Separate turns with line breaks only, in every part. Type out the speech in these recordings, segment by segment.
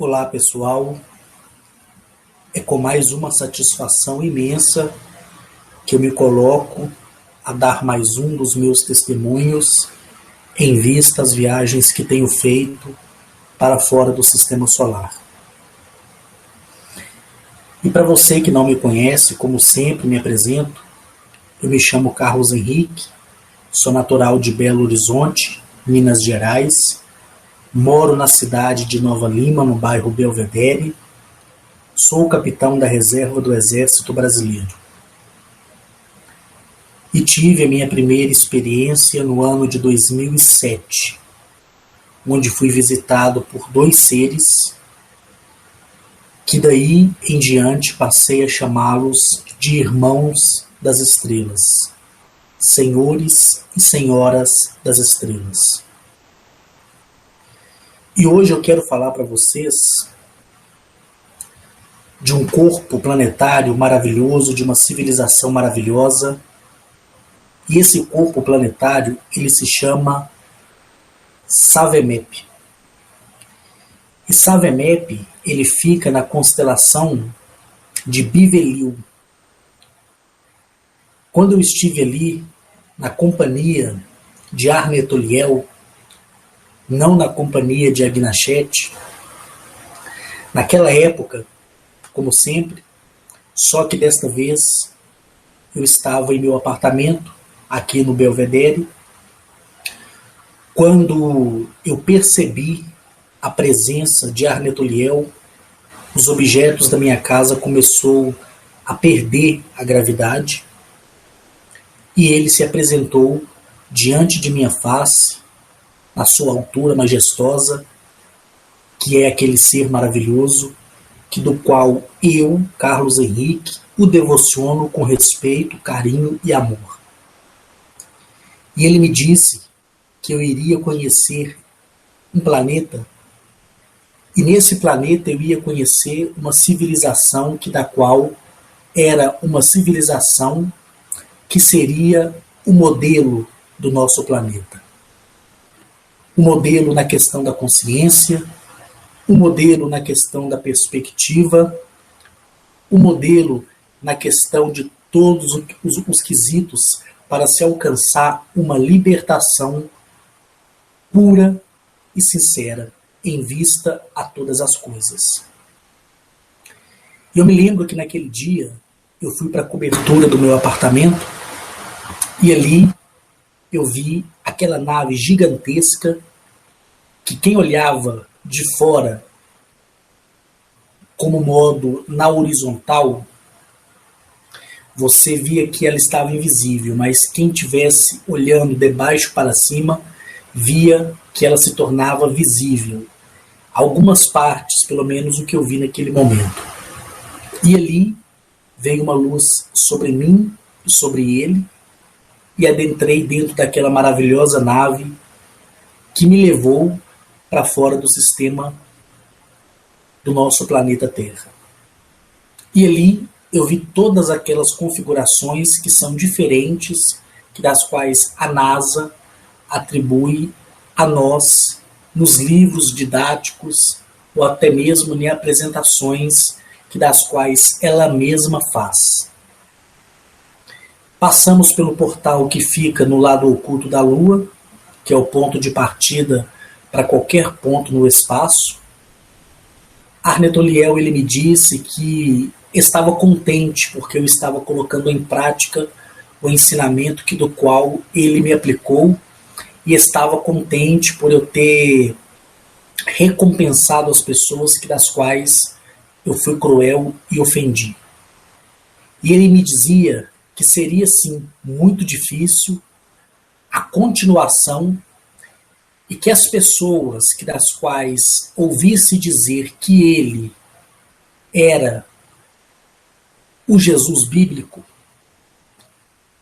Olá pessoal, é com mais uma satisfação imensa que eu me coloco a dar mais um dos meus testemunhos em vista às viagens que tenho feito para fora do sistema solar. E para você que não me conhece, como sempre me apresento, eu me chamo Carlos Henrique, sou natural de Belo Horizonte, Minas Gerais, moro na cidade de Nova Lima, no bairro Belvedere. Sou o capitão da reserva do Exército Brasileiro. E tive a minha primeira experiência no ano de 2007, onde fui visitado por dois seres que daí em diante passei a chamá-los de irmãos das estrelas, senhores e senhoras das estrelas. E hoje eu quero falar para vocês de um corpo planetário maravilhoso, de uma civilização maravilhosa. E esse corpo planetário, ele se chama Savemep. E Savemep, ele fica na constelação de Bivelil. Quando eu estive ali, na companhia de Arnetoliel, não na companhia de Agnachete, naquela época, como sempre, só que desta vez eu estava em meu apartamento, aqui no Belvedere, quando eu percebi a presença de Arnetoliel, os objetos da minha casa começou a perder a gravidade e ele se apresentou diante de minha face, na sua altura majestosa, que é aquele ser maravilhoso, do qual eu, Carlos Henrique, o devociono com respeito, carinho e amor. E ele me disse que eu iria conhecer um planeta, e nesse planeta eu ia conhecer uma civilização da qual era uma civilização que seria o modelo do nosso planeta. O modelo na questão da consciência, o modelo na questão da perspectiva, o modelo na questão de todos os quesitos para se alcançar uma libertação pura e sincera em vista a todas as coisas. Eu me lembro que naquele dia eu fui para a cobertura do meu apartamento e ali eu vi aquela nave gigantesca que quem olhava de fora como modo na horizontal, você via que ela estava invisível, mas quem estivesse olhando de baixo para cima, via que ela se tornava visível. Algumas partes, pelo menos o que eu vi naquele momento. E ali veio uma luz sobre mim e sobre ele, e adentrei dentro daquela maravilhosa nave que me levou para fora do sistema do nosso planeta Terra. E ali eu vi todas aquelas configurações que são diferentes, das quais a NASA atribui a nós nos livros didáticos ou até mesmo em apresentações das quais ela mesma faz. Passamos pelo portal que fica no lado oculto da Lua, que é o ponto de partida para qualquer ponto no espaço. Arnetoliel, ele me disse que estava contente porque eu estava colocando em prática o ensinamento do qual ele me aplicou e estava contente por eu ter recompensado as pessoas das quais eu fui cruel e ofendi. E ele me dizia que seria, sim, muito difícil a continuação e que as pessoas das quais ouvisse dizer que ele era o Jesus bíblico,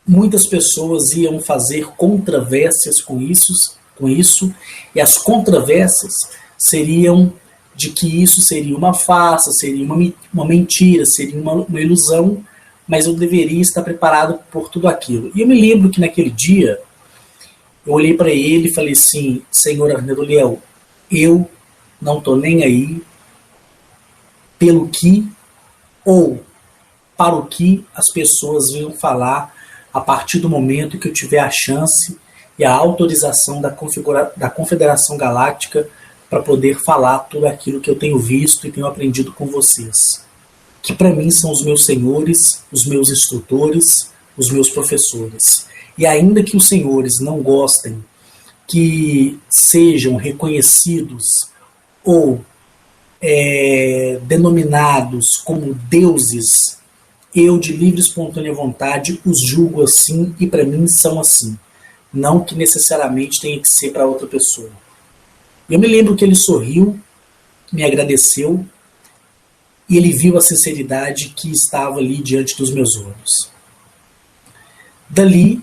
muitas pessoas iam fazer controvérsias com isso, e as controvérsias seriam de que isso seria uma farsa, seria uma mentira, seria uma ilusão, mas eu deveria estar preparado por tudo aquilo. E eu me lembro que naquele dia, eu olhei para ele e falei assim: Senhor Arnetoliel, eu não estou nem aí, pelo que ou para o que as pessoas venham falar a partir do momento que eu tiver a chance e a autorização da Confederação Galáctica para poder falar tudo aquilo que eu tenho visto e tenho aprendido com vocês. Que para mim são os meus senhores, os meus instrutores, os meus professores. E ainda que os senhores não gostem que sejam reconhecidos ou denominados como deuses, eu, de livre e espontânea vontade, os julgo assim e para mim são assim. Não que necessariamente tenha que ser para outra pessoa. Eu me lembro que ele sorriu, me agradeceu e ele viu a sinceridade que estava ali diante dos meus olhos. Dali,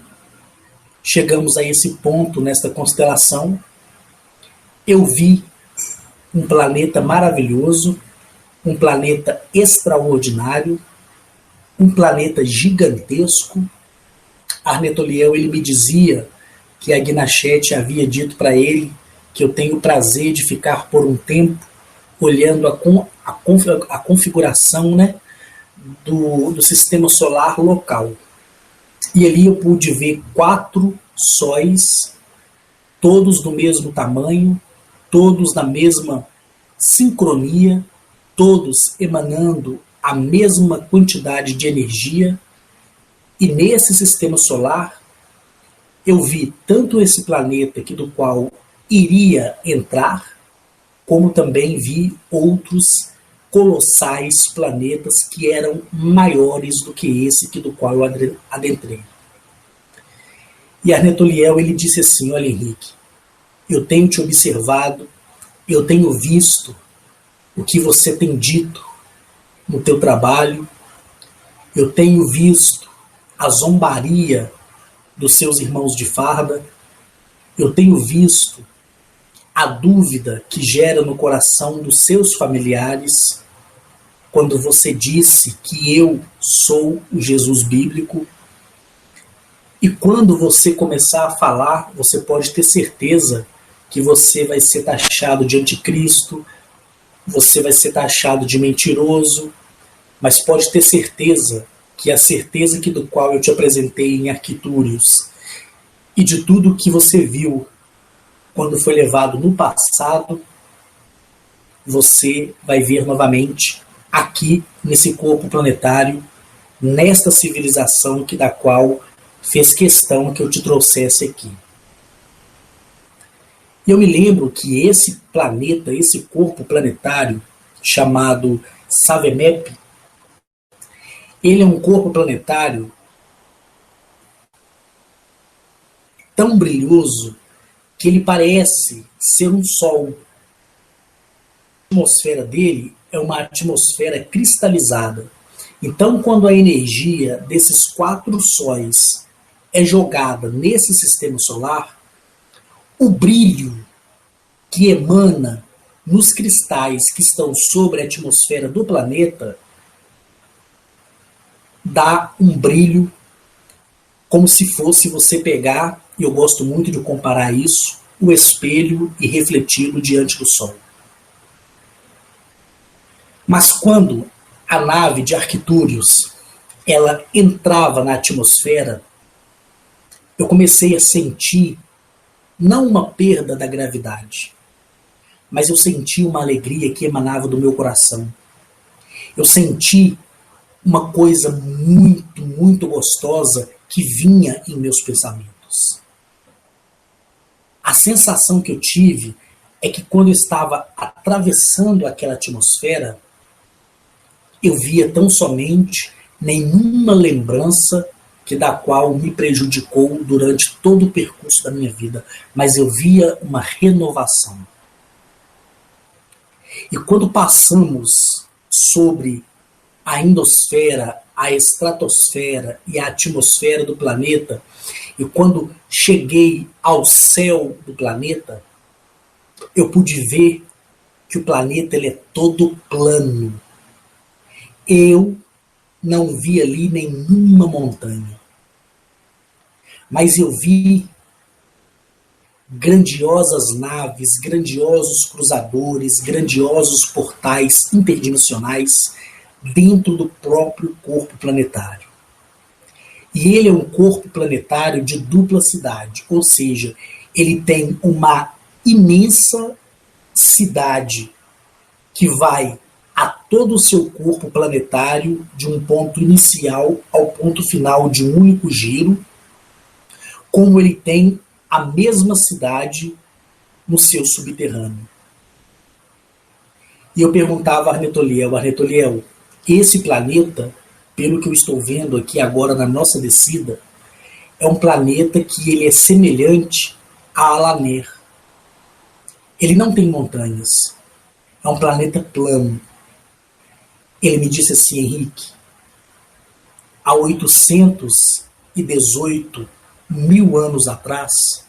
chegamos a esse ponto nesta constelação. Eu vi um planeta maravilhoso, um planeta extraordinário, um planeta gigantesco. Arnetoliel, ele me dizia que a Guinachete havia dito para ele que eu tenho o prazer de ficar por um tempo olhando a configuração, né, do sistema solar local. E ali eu pude ver 4 sóis, todos do mesmo tamanho, todos na mesma sincronia, todos emanando a mesma quantidade de energia. E nesse sistema solar, eu vi tanto esse planeta aqui do qual iria entrar, como também vi outros colossais planetas que eram maiores do que esse que do qual eu adentrei. E Arnetoliel, ele disse assim: olha, Henrique, eu tenho te observado, eu tenho visto o que você tem dito no teu trabalho, eu tenho visto a zombaria dos seus irmãos de farda, eu tenho visto a dúvida que gera no coração dos seus familiares quando você disse que eu sou o Jesus bíblico. E quando você começar a falar, você pode ter certeza que você vai ser taxado de anticristo, você vai ser taxado de mentiroso, mas pode ter certeza que a certeza que do qual eu te apresentei em Arquitúrios e de tudo que você viu quando foi levado no passado, você vai ver novamente aqui nesse corpo planetário, nesta civilização que da qual fez questão que eu te trouxesse aqui. E eu me lembro que esse planeta, esse corpo planetário chamado Savemep, ele é um corpo planetário tão brilhoso que ele parece ser um sol. A atmosfera dele é uma atmosfera cristalizada. Então, quando a energia desses 4 sóis é jogada nesse sistema solar, o brilho que emana nos cristais que estão sobre a atmosfera do planeta dá um brilho como se fosse você pegar, e eu gosto muito de comparar isso, o espelho e refleti-lo diante do sol. Mas quando a nave de Arquitúrios ela entrava na atmosfera, eu comecei a sentir não uma perda da gravidade, mas eu senti uma alegria que emanava do meu coração. Eu senti uma coisa muito, muito gostosa que vinha em meus pensamentos. A sensação que eu tive é que quando eu estava atravessando aquela atmosfera, eu via tão somente nenhuma lembrança que da qual me prejudicou durante todo o percurso da minha vida, mas eu via uma renovação. E quando passamos sobre a endosfera, a estratosfera e a atmosfera do planeta, e quando cheguei ao céu do planeta, eu pude ver que o planeta ele é todo plano. Eu não vi ali nenhuma montanha, mas eu vi grandiosas naves, grandiosos cruzadores, grandiosos portais interdimensionais dentro do próprio corpo planetário. E ele é um corpo planetário de dupla cidade, ou seja, ele tem uma imensa cidade que vai a todo o seu corpo planetário, de um ponto inicial ao ponto final de um único giro, como ele tem a mesma cidade no seu subterrâneo. E eu perguntava a Arnetoliel, esse planeta, pelo que eu estou vendo aqui agora na nossa descida, é um planeta que ele é semelhante a Alaner. Ele não tem montanhas. É um planeta plano. Ele me disse assim, Henrique, há 818 mil anos atrás,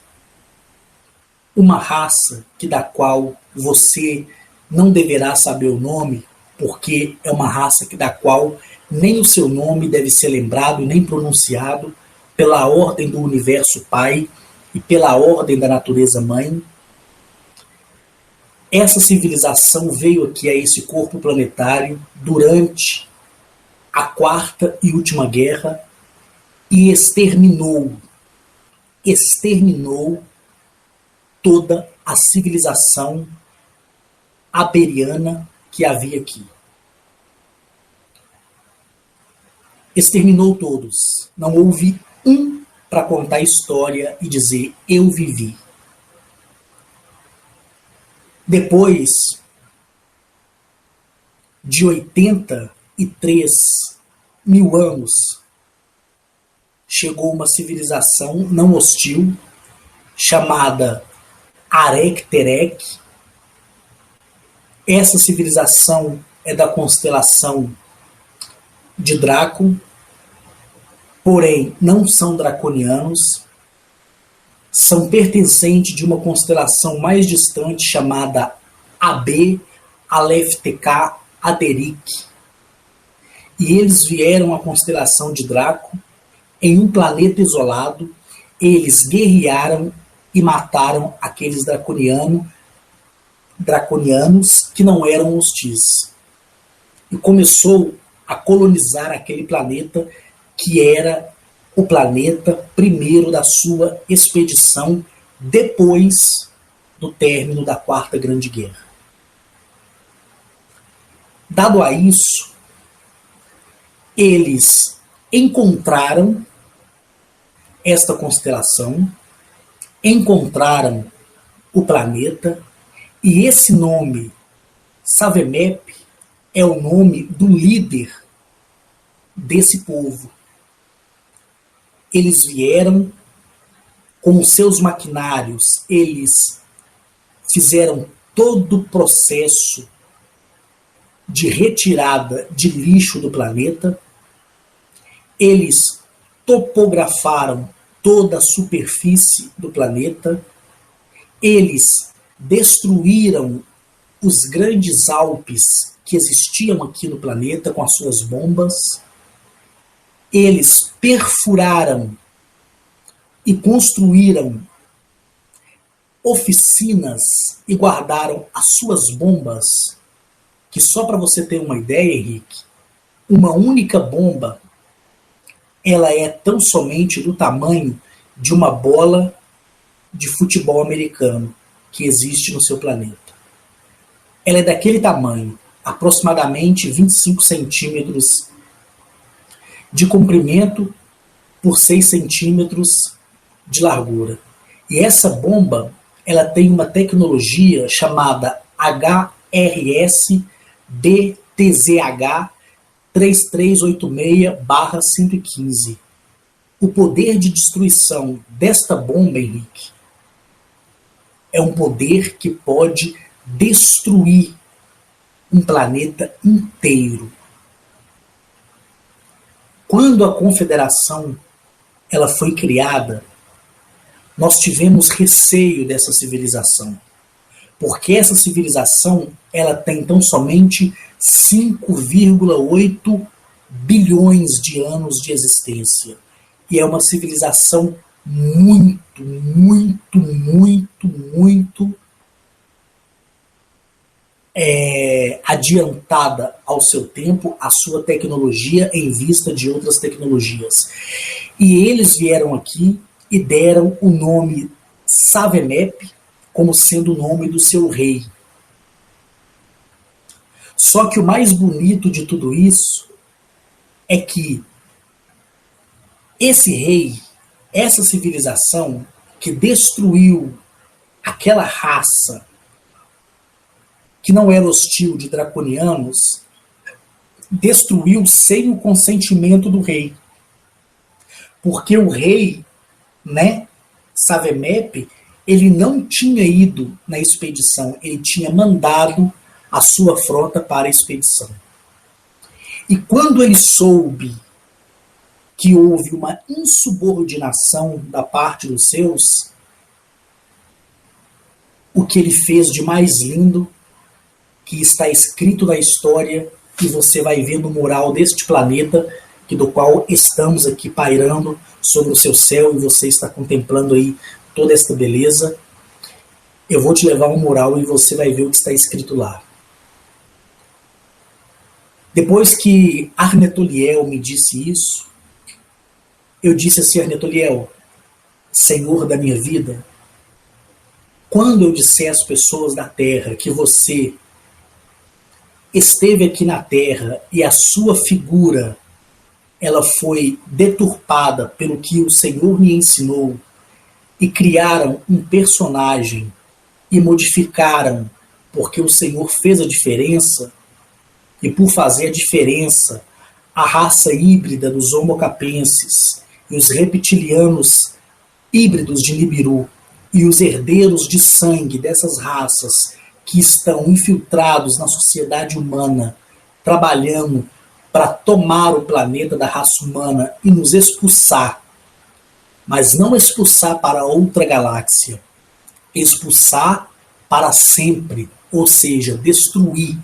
uma raça da qual você não deverá saber o nome, porque é uma raça da qual nem o seu nome deve ser lembrado nem pronunciado pela ordem do universo Pai e pela ordem da natureza Mãe. Essa civilização veio aqui a esse corpo planetário durante a quarta e última guerra e exterminou toda a civilização aberiana que havia aqui. Exterminou todos. Não houve um para contar a história e dizer, eu vivi. Depois de 83 mil anos, chegou uma civilização não hostil, chamada Arec-Terec. Essa civilização é da constelação de Draco, porém não são draconianos, são pertencentes de uma constelação mais distante chamada AB Aleph TK Aderic. E eles vieram à constelação de Draco em um planeta isolado. Eles guerrearam e mataram aqueles draconianos que não eram hostis. E começou a colonizar aquele planeta que era o planeta primeiro da sua expedição depois do término da Quarta Grande Guerra. Dado a isso, eles encontraram esta constelação, encontraram o planeta, e esse nome, Savemep, é o nome do líder desse povo. Eles vieram com os seus maquinários, eles fizeram todo o processo de retirada de lixo do planeta, eles topografaram toda a superfície do planeta, eles destruíram os grandes Alpes que existiam aqui no planeta com as suas bombas, eles perfuraram e construíram oficinas e guardaram as suas bombas, que só para você ter uma ideia, Henrique, uma única bomba, ela é tão somente do tamanho de uma bola de futebol americano que existe no seu planeta. Ela é daquele tamanho, aproximadamente 25 centímetros de comprimento por 6 centímetros de largura. E essa bomba, ela tem uma tecnologia chamada HRS-BTZH 3386/115. O poder de destruição desta bomba, Henrique, é um poder que pode destruir um planeta inteiro. Quando a Confederação ela foi criada, nós tivemos receio dessa civilização, porque essa civilização ela tem tão somente 5,8 bilhões de anos de existência. E é uma civilização muito adiantada ao seu tempo, a sua tecnologia em vista de outras tecnologias. E eles vieram aqui e deram o nome Savenep como sendo o nome do seu rei. Só que o mais bonito de tudo isso é que esse rei, essa civilização que destruiu aquela raça que não era hostil de draconianos, destruiu sem o consentimento do rei. Porque o rei, Savenep, ele não tinha ido na expedição, ele tinha mandado a sua frota para a expedição. E quando ele soube que houve uma insubordinação da parte dos seus, o que ele fez de mais lindo, que está escrito na história, e você vai ver no mural deste planeta, do qual estamos aqui pairando sobre o seu céu, e você está contemplando aí toda esta beleza. Eu vou te levar ao mural e você vai ver o que está escrito lá. Depois que Arnetoliel me disse isso, eu disse assim: Arnetoliel, Senhor da minha vida, quando eu disser às pessoas da Terra que você esteve aqui na Terra e a sua figura ela foi deturpada pelo que o Senhor me ensinou, e criaram um personagem e modificaram porque o Senhor fez a diferença, e por fazer a diferença, a raça híbrida dos Homo capenses e os reptilianos híbridos de Nibiru e os herdeiros de sangue dessas raças que estão infiltrados na sociedade humana, trabalhando para tomar o planeta da raça humana e nos expulsar, mas não expulsar para outra galáxia, expulsar para sempre, ou seja, destruir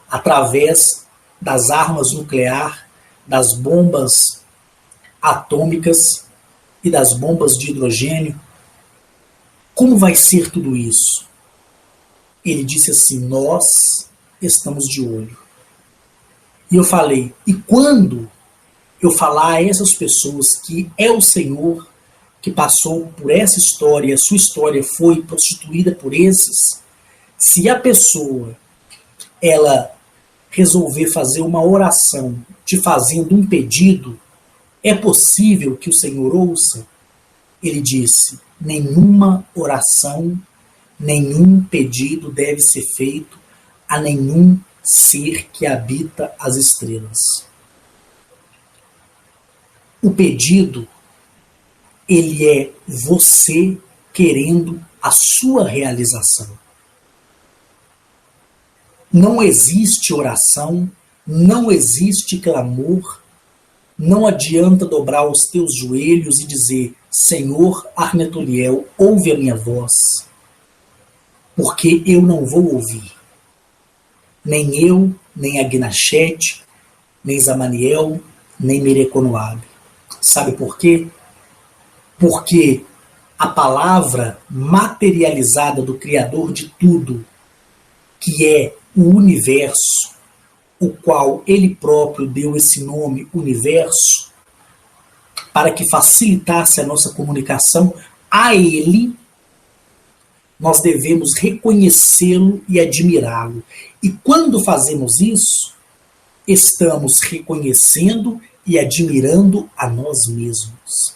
através das armas nucleares, das bombas atômicas e das bombas de hidrogênio. Como vai ser tudo isso? Ele disse assim: nós estamos de olho. E eu falei: e quando eu falar a essas pessoas que é o Senhor que passou por essa história, e a sua história foi prostituída por esses, se a pessoa ela resolver fazer uma oração te fazendo um pedido, é possível que o Senhor ouça? Ele disse: nenhuma oração, nenhum pedido deve ser feito a nenhum ser que habita as estrelas. O pedido, ele é você querendo a sua realização. Não existe oração, não existe clamor, não adianta dobrar os teus joelhos e dizer: Senhor Arnetoliel, ouve a minha voz, porque eu não vou ouvir. Nem eu, nem Agnachete, nem Zamaniel, nem Mereconoab. Sabe por quê? Porque a palavra materializada do Criador de tudo, que é o universo, o qual ele próprio deu esse nome, universo, para que facilitasse a nossa comunicação, a ele nós devemos reconhecê-lo e admirá-lo. E quando fazemos isso, estamos reconhecendo e admirando a nós mesmos.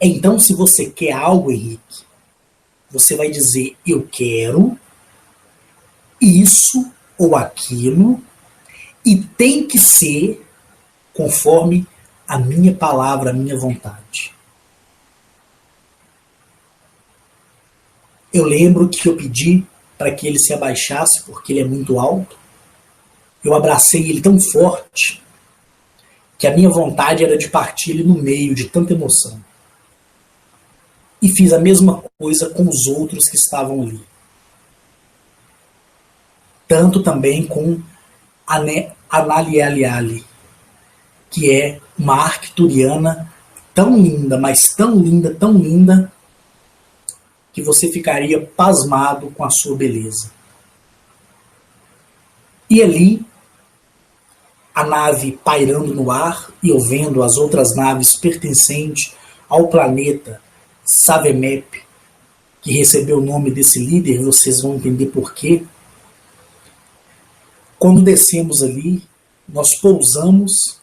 Então, se você quer algo, Henrique, você vai dizer: eu quero isso ou aquilo, e tem que ser conforme a minha palavra, a minha vontade. Eu lembro que eu pedi para que ele se abaixasse, porque ele é muito alto. Eu abracei ele tão forte que a minha vontade era de partir ele no meio, de tanta emoção. E fiz a mesma coisa com os outros que estavam ali. Tanto também com Analialiali, que é uma arcturiana tão linda, mas tão linda, que você ficaria pasmado com a sua beleza. E ali, a nave pairando no ar e eu vendo as outras naves pertencentes ao planeta Savemep, que recebeu o nome desse líder, vocês vão entender por quê. Quando descemos ali, nós pousamos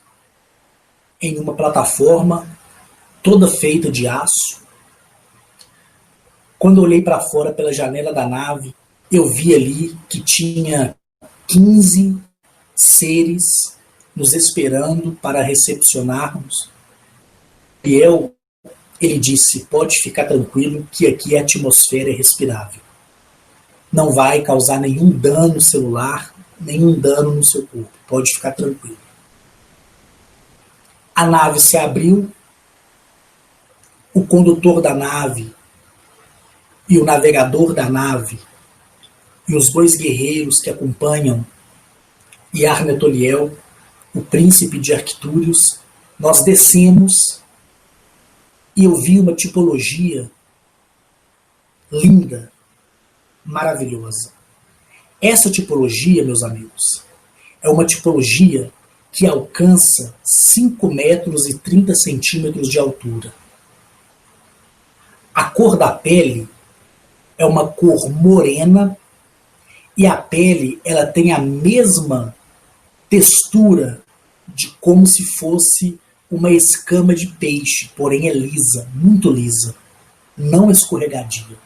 em uma plataforma toda feita de aço. Quando eu olhei para fora pela janela da nave, eu vi ali que tinha 15 seres nos esperando para recepcionarmos. E ele disse, pode ficar tranquilo que aqui a atmosfera é respirável. Não vai causar nenhum dano celular, nenhum dano no seu corpo. Pode ficar tranquilo. A nave se abriu, o condutor da nave e o navegador da nave e os dois guerreiros que acompanham Iar Netoliel, o príncipe de Arctúrios, nós descemos e eu vi uma tipologia linda, maravilhosa. Essa tipologia, meus amigos, é uma tipologia que alcança 5 metros e 30 centímetros de altura. A cor da pele é uma cor morena e a pele ela tem a mesma textura de como se fosse uma escama de peixe, porém é lisa, muito lisa, não escorregadia.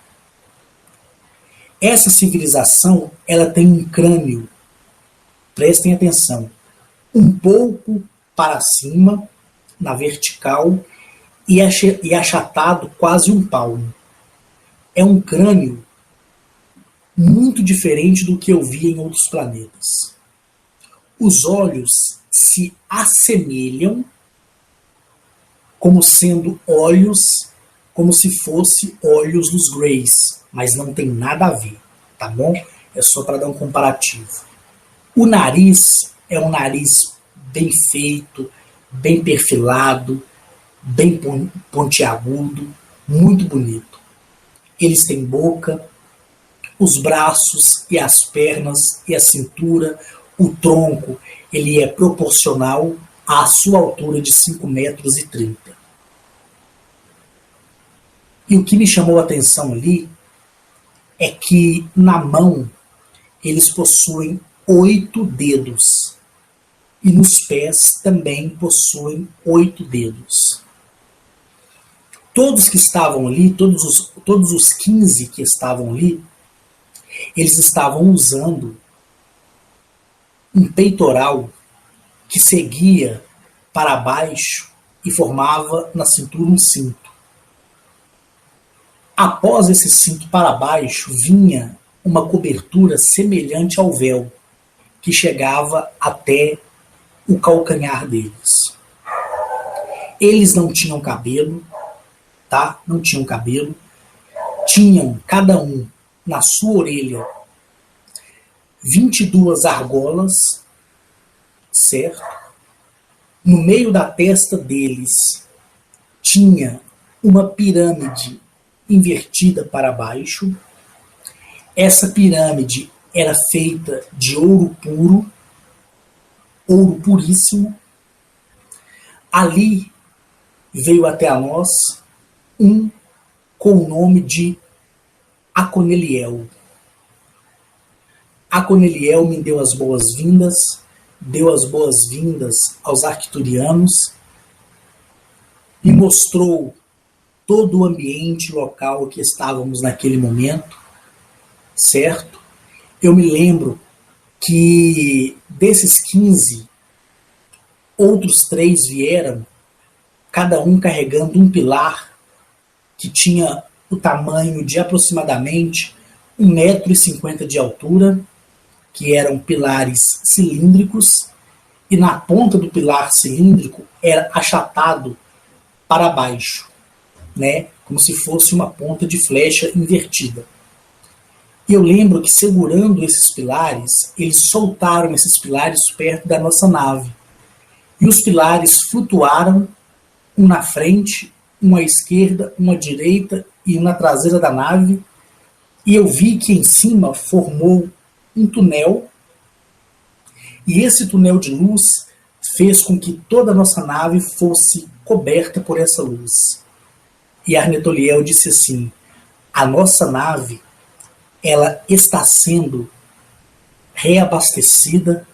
Essa civilização ela tem um crânio, prestem atenção, um pouco para cima, na vertical, e achatado quase um palmo. É um crânio muito diferente do que eu via em outros planetas. Os olhos se assemelham como sendo olhos, como se fosse olhos dos Greys, mas não tem nada a ver, tá bom? É só para dar um comparativo. O nariz é um nariz bem feito, bem perfilado, bem pontiagudo, muito bonito. Eles têm boca, os braços e as pernas e a cintura, o tronco, ele é proporcional à sua altura de 5 metros e 30. E o que me chamou a atenção ali é que na mão eles possuem 8 dedos. E nos pés também possuem 8 dedos. Todos que estavam ali, todos os 15 que estavam ali, eles estavam usando um peitoral que seguia para baixo e formava na cintura um cinto. Após esse cinto para baixo vinha uma cobertura semelhante ao véu, que chegava até o calcanhar deles. Eles não tinham cabelo, tá? Não tinham cabelo. Tinham, cada um, na sua orelha, 22 argolas, certo? No meio da testa deles tinha uma pirâmide invertida para baixo. Essa pirâmide era feita de ouro puro, ouro puríssimo. Ali veio até a nós um com o nome de Aconeliel. Aconeliel me deu as boas-vindas, deu as boas-vindas aos arcturianos e mostrou todo o ambiente local que estávamos naquele momento, certo? Eu me lembro que desses 15, outros 3 vieram, cada um carregando um pilar que tinha o tamanho de aproximadamente 1,50 m de altura, que eram pilares cilíndricos, e na ponta do pilar cilíndrico era achatado para baixo, né? Como se fosse uma ponta de flecha invertida. E eu lembro que segurando esses pilares, eles soltaram esses pilares perto da nossa nave. E os pilares flutuaram, um na frente, um à esquerda, um à direita e um na traseira da nave. E eu vi que em cima formou um túnel E esse túnel de luz fez com que toda a nossa nave fosse coberta por essa luz. E Arnetoliel disse assim: a nossa nave, ela está sendo reabastecida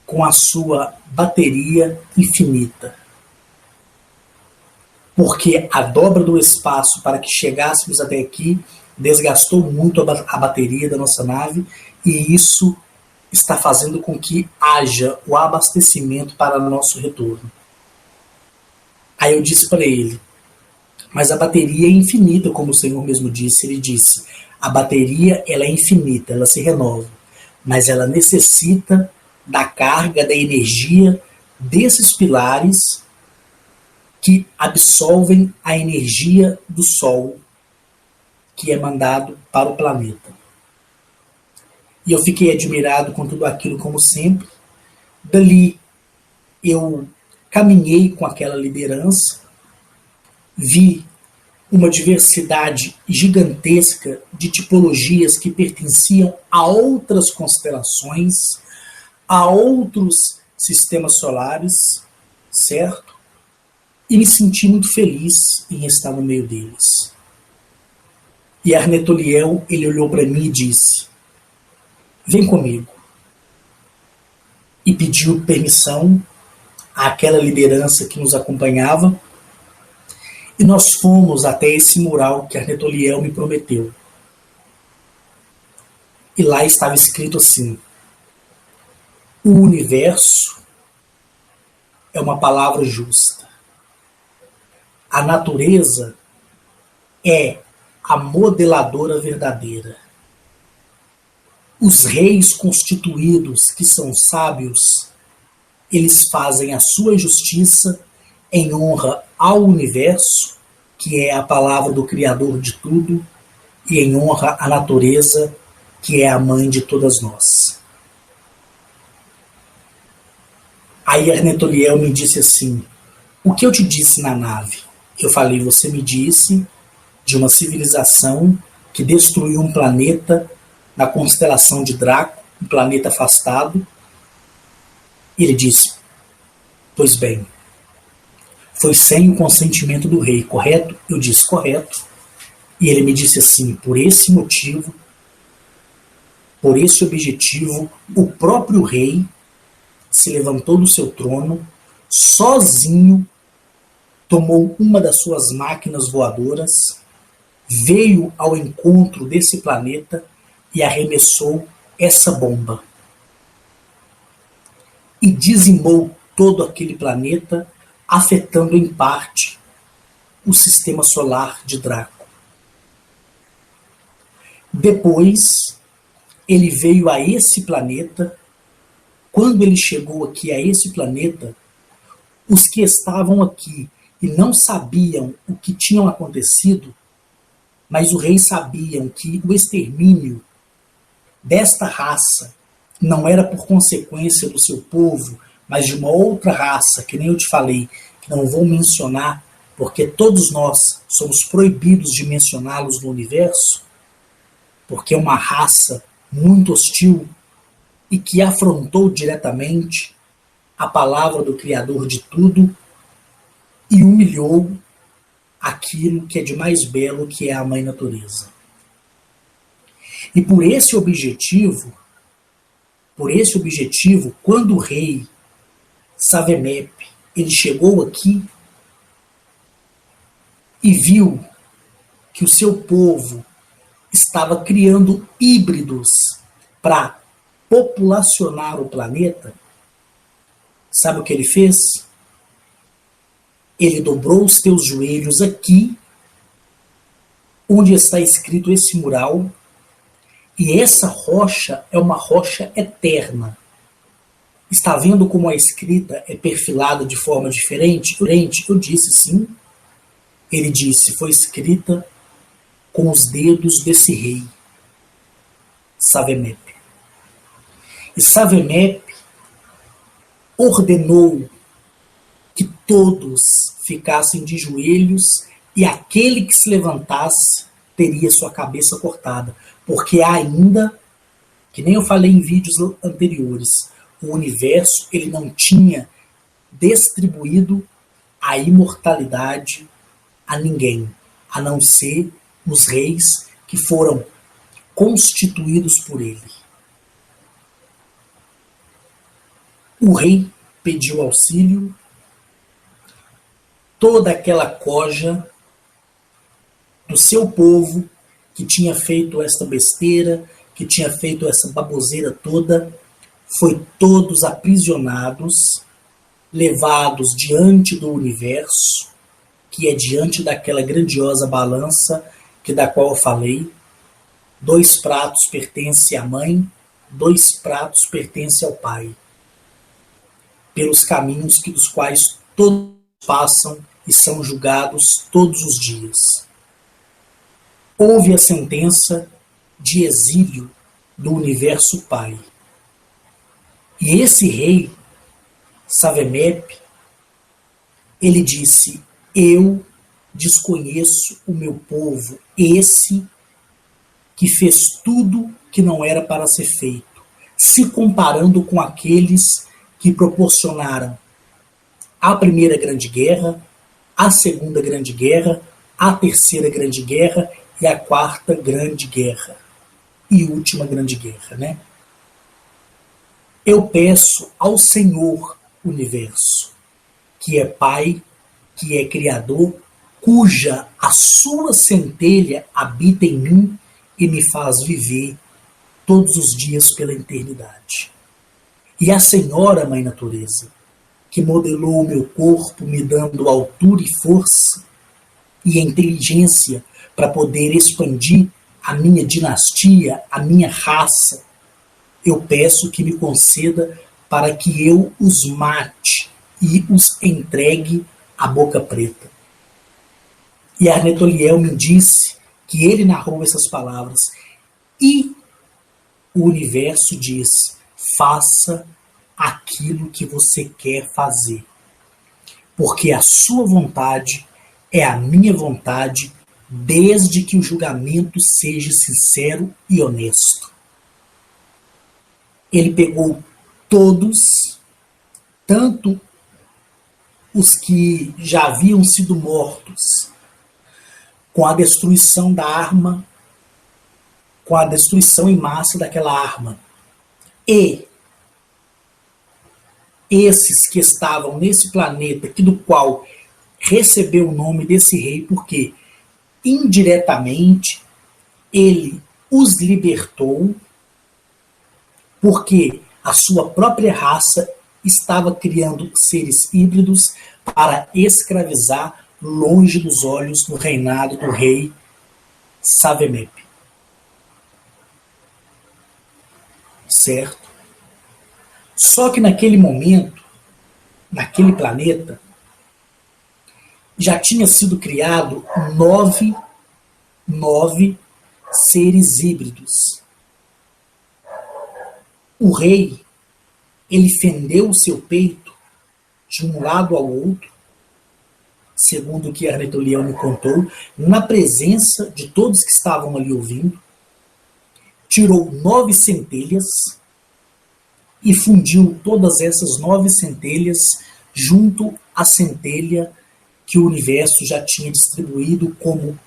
com a sua bateria infinita. Porque a dobra do espaço para que chegássemos até aqui desgastou muito a bateria da nossa nave, e isso está fazendo com que haja o abastecimento para o nosso retorno. Aí eu disse para ele: mas a bateria é infinita, como o Senhor mesmo disse. Ele disse: a bateria, ela é infinita, ela se renova, mas ela necessita da carga, da energia desses pilares que absorvem a energia do Sol, que é mandado para o planeta. E eu fiquei admirado com tudo aquilo, como sempre. Dali eu caminhei com aquela liderança, vi uma diversidade gigantesca de tipologias que pertenciam a outras constelações, a outros sistemas solares, certo? E me senti muito feliz em estar no meio deles. E Arnetoliel, ele olhou para mim e disse: vem comigo. E pediu permissão àquela liderança que nos acompanhava, e nós fomos até esse mural que Arnetoliel me prometeu. E lá estava escrito assim: o universo é uma palavra justa. A natureza é a modeladora verdadeira. Os reis constituídos, que são sábios, eles fazem a sua justiça em honra ao universo, que é a palavra do Criador de tudo, e em honra à natureza, que é a mãe de todas nós. Aí Arnetoliel me disse assim: o que eu te disse na nave? Eu falei: você me disse de uma civilização que destruiu um planeta na constelação de Draco, um planeta afastado. Ele disse: pois bem, foi sem o consentimento do rei, correto? Eu disse: correto. E ele me disse assim: por esse motivo, por esse objetivo, o próprio rei se levantou do seu trono, sozinho, tomou uma das suas máquinas voadoras, veio ao encontro desse planeta e arremessou essa bomba. E dizimou todo aquele planeta, afetando em parte o sistema solar de Draco. Depois, ele veio a esse planeta. Quando ele chegou aqui a esse planeta, os que estavam aqui e não sabiam o que tinha acontecido, mas o rei sabiam que o extermínio desta raça não era por consequência do seu povo, mas de uma outra raça, que nem eu te falei, que não vou mencionar, porque todos nós somos proibidos de mencioná-los no universo, porque é uma raça muito hostil e que afrontou diretamente a palavra do Criador de tudo e humilhou aquilo que é de mais belo, que é a Mãe Natureza. E por esse objetivo, quando o rei Savemep, ele chegou aqui e viu que o seu povo estava criando híbridos para populacionar o planeta, sabe o que ele fez? Ele dobrou os teus joelhos aqui, onde está escrito esse mural, e essa rocha é uma rocha eterna. Está vendo como a escrita é perfilada de forma diferente? Eu disse sim. Ele disse: foi escrita com os dedos desse rei, Savemep. E Savemep ordenou que todos ficassem de joelhos e aquele que se levantasse teria sua cabeça cortada. Porque ainda, que nem eu falei em vídeos anteriores, o universo ele não tinha distribuído a imortalidade a ninguém, a não ser os reis que foram constituídos por ele. O rei pediu auxílio, toda aquela coja do seu povo que tinha feito esta besteira, que tinha feito essa baboseira toda, foi todos aprisionados, levados diante do universo, que é diante daquela grandiosa balança que da qual eu falei. 2 pratos pertencem à mãe, 2 pratos pertencem ao pai, pelos caminhos que dos quais todos passam e são julgados todos os dias. Houve a sentença de exílio do universo pai. E esse rei, Savemep, ele disse: eu desconheço o meu povo, esse que fez tudo que não era para ser feito, se comparando com aqueles que proporcionaram a Primeira Grande Guerra, a Segunda Grande Guerra, a Terceira Grande Guerra e a Quarta Grande Guerra. E última Grande Guerra, né? Eu peço ao Senhor Universo, que é Pai, que é Criador, cuja a sua centelha habita em mim e me faz viver todos os dias pela eternidade. E a Senhora Mãe Natureza, que modelou o meu corpo, me dando altura e força e inteligência para poder expandir a minha dinastia, a minha raça, eu peço que me conceda para que eu os mate e os entregue à boca preta. E Arnetoliel me disse que ele narrou essas palavras. E o universo diz: faça aquilo que você quer fazer. Porque a sua vontade é a minha vontade, desde que o julgamento seja sincero e honesto. Ele pegou todos, tanto os que já haviam sido mortos, com a destruição da arma, com a destruição em massa daquela arma, e esses que estavam nesse planeta, que do qual recebeu o nome desse rei, porque indiretamente ele os libertou, porque a sua própria raça estava criando seres híbridos para escravizar longe dos olhos no reinado do rei Savemep. Certo? Só que naquele momento, naquele planeta, já tinha sido criado nove seres híbridos. O rei, ele fendeu o seu peito de um lado ao outro, segundo o que Arnetoliel me contou, na presença de todos que estavam ali ouvindo, tirou 9 centelhas e fundiu todas essas 9 centelhas junto à centelha que o universo já tinha distribuído como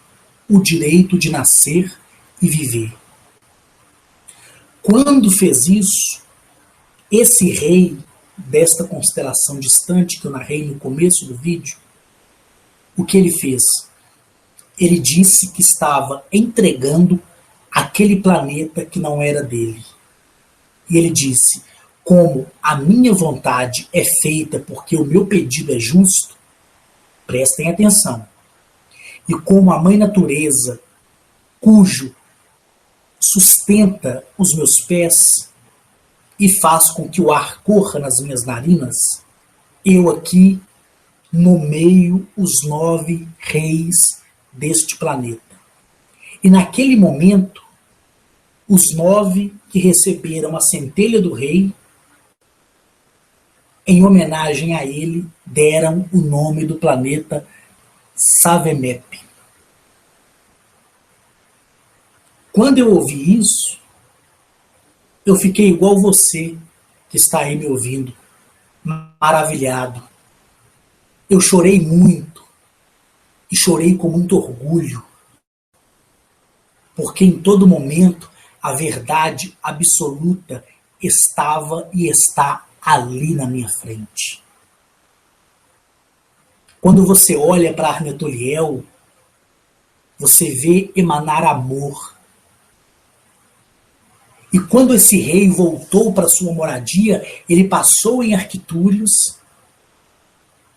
o direito de nascer e viver. Quando fez isso, esse rei desta constelação distante que eu narrei no começo do vídeo, o que ele fez? Ele disse que estava entregando aquele planeta que não era dele. E ele disse: como a minha vontade é feita porque o meu pedido é justo, prestem atenção. E como a Mãe Natureza, cujo sustenta os meus pés e faz com que o ar corra nas minhas narinas, eu aqui nomeio os 9 reis deste planeta. E naquele momento, os 9 que receberam a centelha do rei, em homenagem a ele, deram o nome do planeta Savemep. Quando eu ouvi isso, eu fiquei igual você, que está aí me ouvindo, maravilhado. Eu chorei muito, e chorei com muito orgulho, porque em todo momento a verdade absoluta estava e está ali na minha frente. Quando você olha para Arnetoliel, você vê emanar amor. E quando esse rei voltou para sua moradia, ele passou em Arquitúrios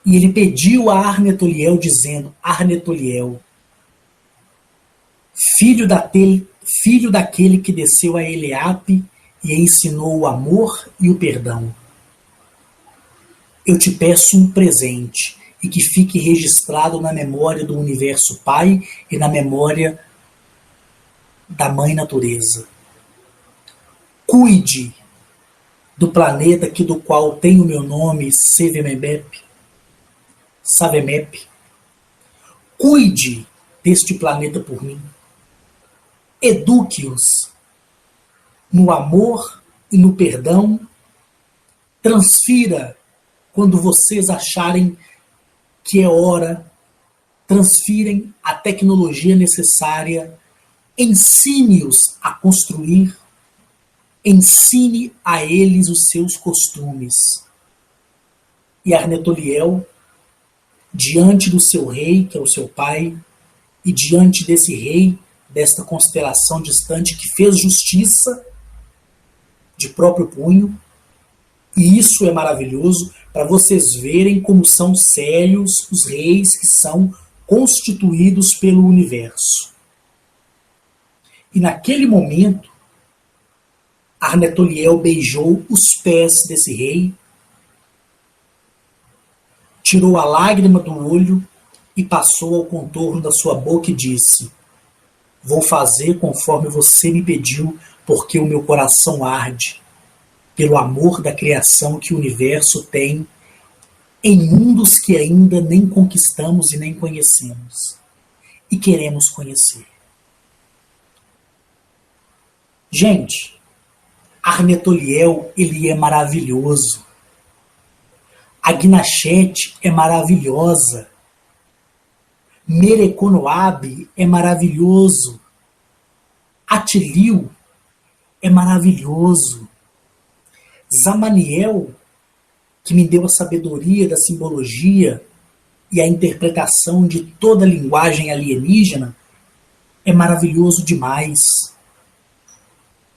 e ele pediu a Arnetoliel, dizendo: Arnetoliel, filho daquele que desceu a Eleape e ensinou o amor e o perdão, eu te peço um presente e que fique registrado na memória do universo Pai e na memória da Mãe Natureza. Cuide do planeta do qual tem o meu nome, Savemep. Cuide deste planeta por mim. Eduque-os no amor e no perdão. Transfira quando vocês acharem que é hora. Transfirem a tecnologia necessária. Ensine-os a construir. Ensine a eles os seus costumes. E Arnetoliel, diante do seu rei, que é o seu pai, e diante desse rei, desta constelação distante, que fez justiça de próprio punho, e isso é maravilhoso para vocês verem como são sérios os reis que são constituídos pelo universo. E naquele momento, Arnetoliel beijou os pés desse rei, tirou a lágrima do olho e passou ao contorno da sua boca e disse: vou fazer conforme você me pediu, porque o meu coração arde pelo amor da criação que o universo tem em mundos que ainda nem conquistamos e nem conhecemos. E queremos conhecer. Gente, Arnetoliel, ele é maravilhoso. A Gnachete é maravilhosa. Mereconoab é maravilhoso. Atilil é maravilhoso. Zamaniel, que me deu a sabedoria da simbologia e a interpretação de toda a linguagem alienígena, é maravilhoso demais.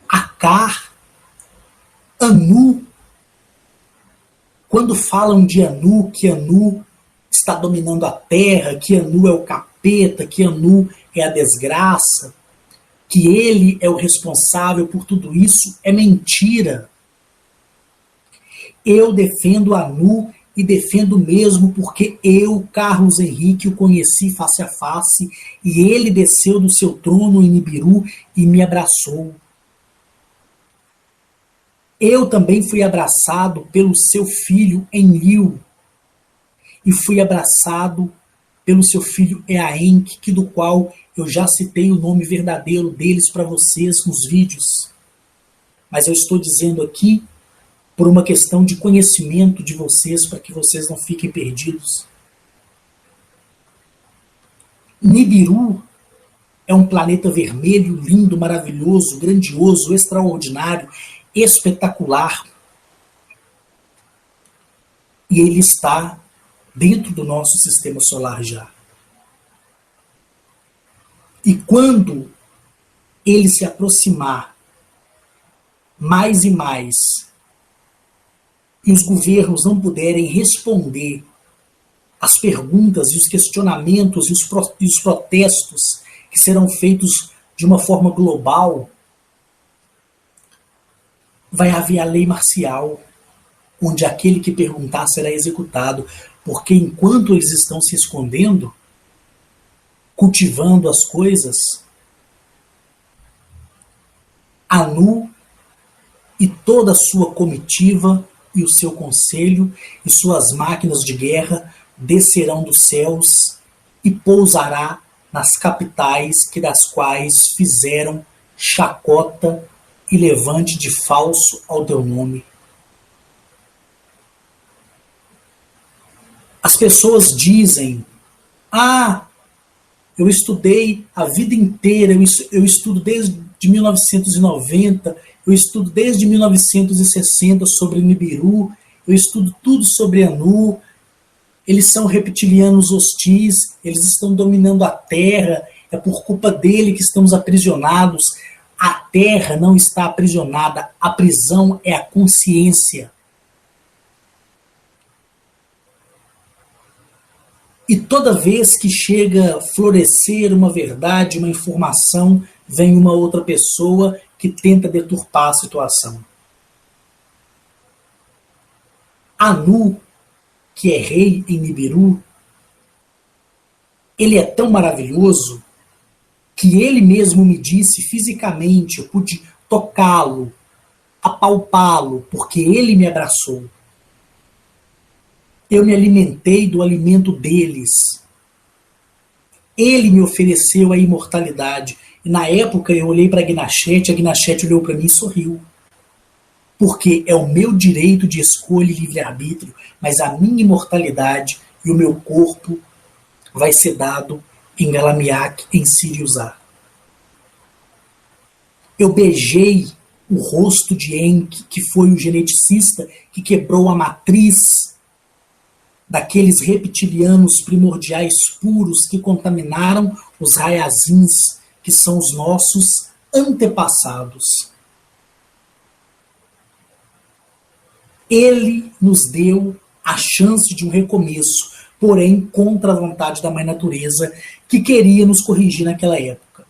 Akar, Anu, quando falam de Anu, que Anu está dominando a Terra, que Anu é o capeta, que Anu é a desgraça, que ele é o responsável por tudo isso, é mentira. Eu defendo Anu e defendo mesmo porque eu, Carlos Henrique, o conheci face a face e ele desceu do seu trono em Nibiru e me abraçou. Eu também fui abraçado pelo seu filho Enlil e fui abraçado pelo seu filho Eaenk, que do qual eu já citei o nome verdadeiro deles para vocês nos vídeos. Mas eu estou dizendo aqui por uma questão de conhecimento de vocês, para que vocês não fiquem perdidos. Nibiru é um planeta vermelho, lindo, maravilhoso, grandioso, extraordinário, espetacular. E ele está dentro do nosso sistema solar já. E quando ele se aproximar mais e mais, e os governos não puderem responder às perguntas e os questionamentos e os protestos que serão feitos de uma forma global, vai haver a lei marcial, onde aquele que perguntar será executado, porque enquanto eles estão se escondendo, cultivando as coisas, Anu e toda a sua comitiva e o seu conselho e suas máquinas de guerra descerão dos céus e pousará nas capitais que das quais fizeram chacota e levante de falso ao teu nome. As pessoas dizem, ah, eu estudei a vida inteira, eu estudo desde 1990, eu estudo desde 1960 sobre Nibiru, eu estudo tudo sobre Anu, eles são reptilianos hostis, eles estão dominando a Terra, é por culpa dele que estamos aprisionados. A Terra não está aprisionada, a prisão é a consciência. E toda vez que chega a florescer uma verdade, uma informação, vem uma outra pessoa que tenta deturpar a situação. Anu, que é rei em Nibiru, ele é tão maravilhoso que ele mesmo me disse fisicamente, eu pude tocá-lo, apalpá-lo, porque ele me abraçou. Eu me alimentei do alimento deles. Ele me ofereceu a imortalidade. E na época eu olhei para a Gnachete olhou para mim e sorriu. Porque é o meu direito de escolha e livre-arbítrio, mas a minha imortalidade e o meu corpo vai ser dado em Galamiak, em Sirius A. Eu beijei o rosto de Enki, que foi o geneticista que quebrou a matriz daqueles reptilianos primordiais puros que contaminaram os Raiazins, que são os nossos antepassados. Ele nos deu a chance de um recomeço, porém contra a vontade da Mãe Natureza, que queria nos corrigir naquela época.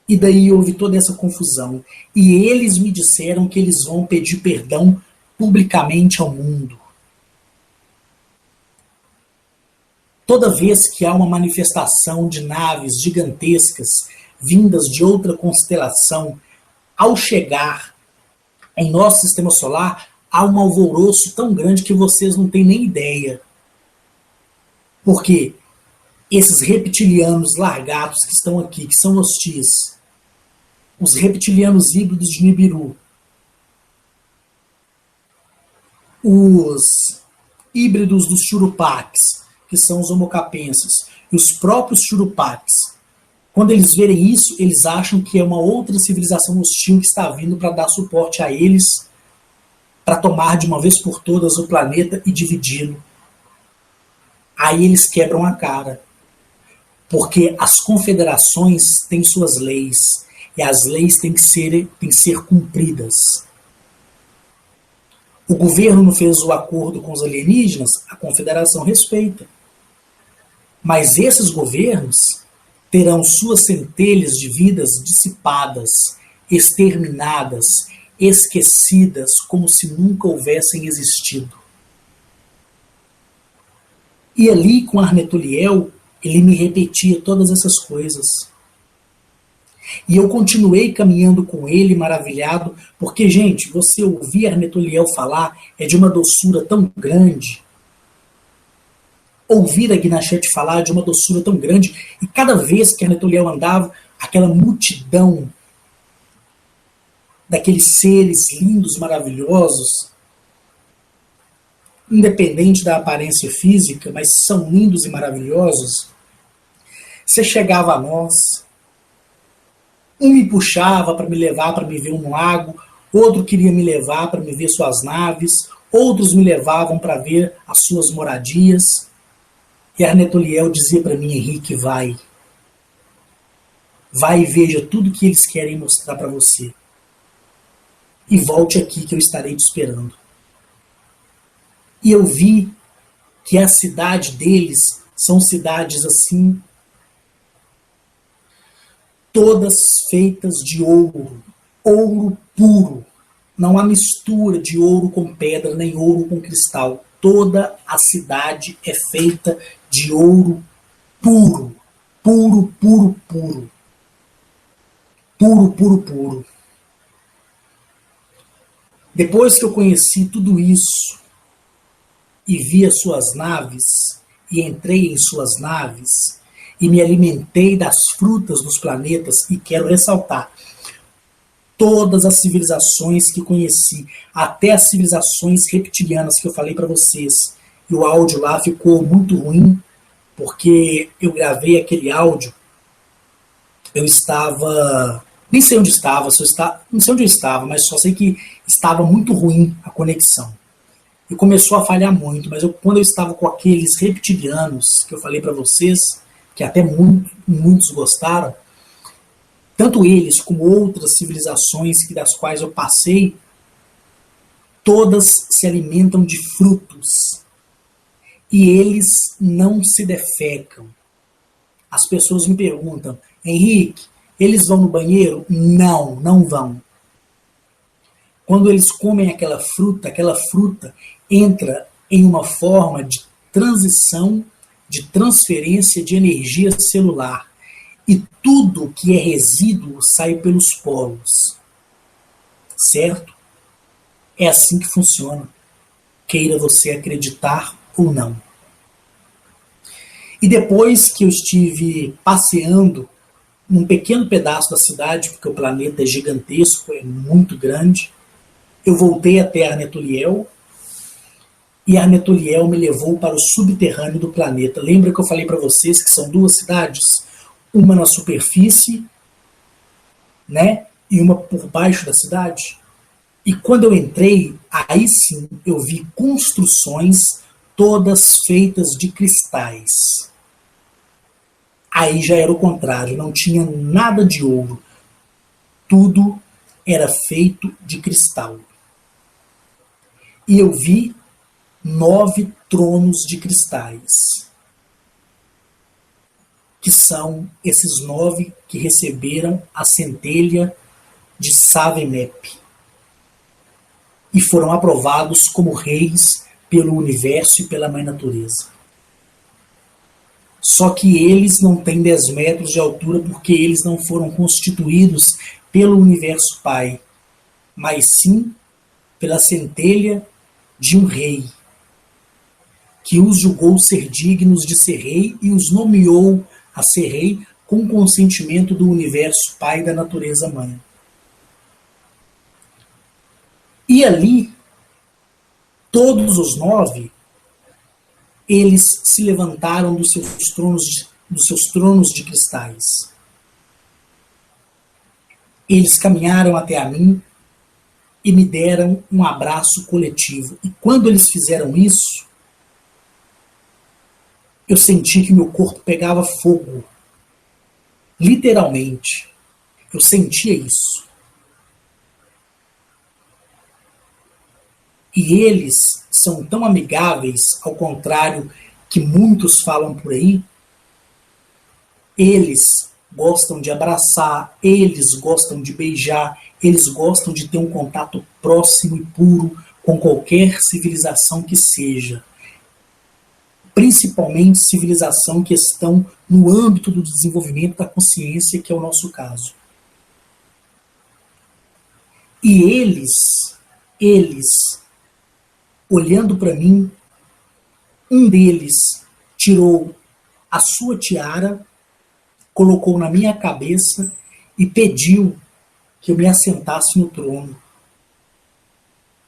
E daí houve toda essa confusão. E eles me disseram que eles vão pedir perdão publicamente ao mundo. Toda vez que há uma manifestação de naves gigantescas vindas de outra constelação, ao chegar em nosso sistema solar, há um alvoroço tão grande que vocês não têm nem ideia. Porque esses reptilianos largatos que estão aqui, que são hostis, os reptilianos híbridos de Nibiru, os híbridos dos Churupaques, que são os homocapenses, e os próprios Churupaques, quando eles verem isso, eles acham que é uma outra civilização hostil que está vindo para dar suporte a eles, para tomar de uma vez por todas o planeta e dividi-lo. Aí eles quebram a cara. Porque as confederações têm suas leis, e as leis têm que ser cumpridas. O governo não fez o acordo com os alienígenas, a confederação respeita. Mas esses governos terão suas centelhas de vidas dissipadas, exterminadas, esquecidas, como se nunca houvessem existido. E ali, com Arnetoliel, ele me repetia todas essas coisas. E eu continuei caminhando com ele, maravilhado, porque, gente, você ouvir Arnetoliel falar é de uma doçura tão grande. Ouvir a Gnachete falar de uma doçura tão grande, e cada vez que Arnetoliel andava, aquela multidão daqueles seres lindos, maravilhosos, independente da aparência física, mas são lindos e maravilhosos, você chegava a nós, um me puxava para me levar para me ver um lago, outro queria me levar para me ver suas naves, outros me levavam para ver as suas moradias. E Arnetoliel dizia para mim, Henrique, vai e veja tudo que eles querem mostrar para você. E volte aqui que eu estarei te esperando. E eu vi que a cidade deles são cidades assim, todas feitas de ouro, ouro puro. Não há mistura de ouro com pedra, nem ouro com cristal. Toda a cidade é feita de ouro puro, puro, puro, puro. Puro, puro, puro. Depois que eu conheci tudo isso e vi as suas naves, e entrei em suas naves, e me alimentei das frutas dos planetas, e quero ressaltar, todas as civilizações que conheci, até as civilizações reptilianas que eu falei para vocês. E o áudio lá ficou muito ruim, porque eu gravei aquele áudio, eu estava, nem sei onde estava, não sei onde eu estava, mas só sei que estava muito ruim a conexão. E começou a falhar muito, mas quando eu estava com aqueles reptilianos que eu falei para vocês, que até muitos gostaram, tanto eles como outras civilizações das quais eu passei, todas se alimentam de frutos. E eles não se defecam. As pessoas me perguntam, Henrique, eles vão no banheiro? Não, não vão. Quando eles comem aquela fruta entra em uma forma de transição, de transferência de energia celular. E tudo que é resíduo sai pelos poros. Certo? É assim que funciona. Queira você acreditar ou não. E depois que eu estive passeando num pequeno pedaço da cidade, porque o planeta é gigantesco, é muito grande, eu voltei até Arnetuliel, e Arnetuliel me levou para o subterrâneo do planeta. Lembra que eu falei para vocês que são duas cidades? Uma na superfície, né? E uma por baixo da cidade. E quando eu entrei, aí sim eu vi construções todas feitas de cristais. Aí já era o contrário, não tinha nada de ouro. Tudo era feito de cristal. E eu vi 9 tronos de cristais, que são esses 9 que receberam a centelha de Savenep e foram aprovados como reis pelo universo e pela mãe natureza. Só que eles não têm 10 metros de altura porque eles não foram constituídos pelo universo pai, mas sim pela centelha de um rei, que os julgou ser dignos de ser rei e os nomeou a ser rei com consentimento do universo pai da natureza mãe. E ali, todos os 9, eles se levantaram dos seus tronos de cristais. Eles caminharam até a mim e me deram um abraço coletivo. E quando eles fizeram isso, eu senti que meu corpo pegava fogo. Literalmente. Eu sentia isso. E eles são tão amigáveis, ao contrário que muitos falam por aí. Eles gostam de abraçar, eles gostam de beijar, eles gostam de ter um contato próximo e puro com qualquer civilização que seja. Principalmente civilização que estão no âmbito do desenvolvimento da consciência, que é o nosso caso. E eles, olhando para mim, um deles tirou a sua tiara, colocou na minha cabeça e pediu que eu me assentasse no trono.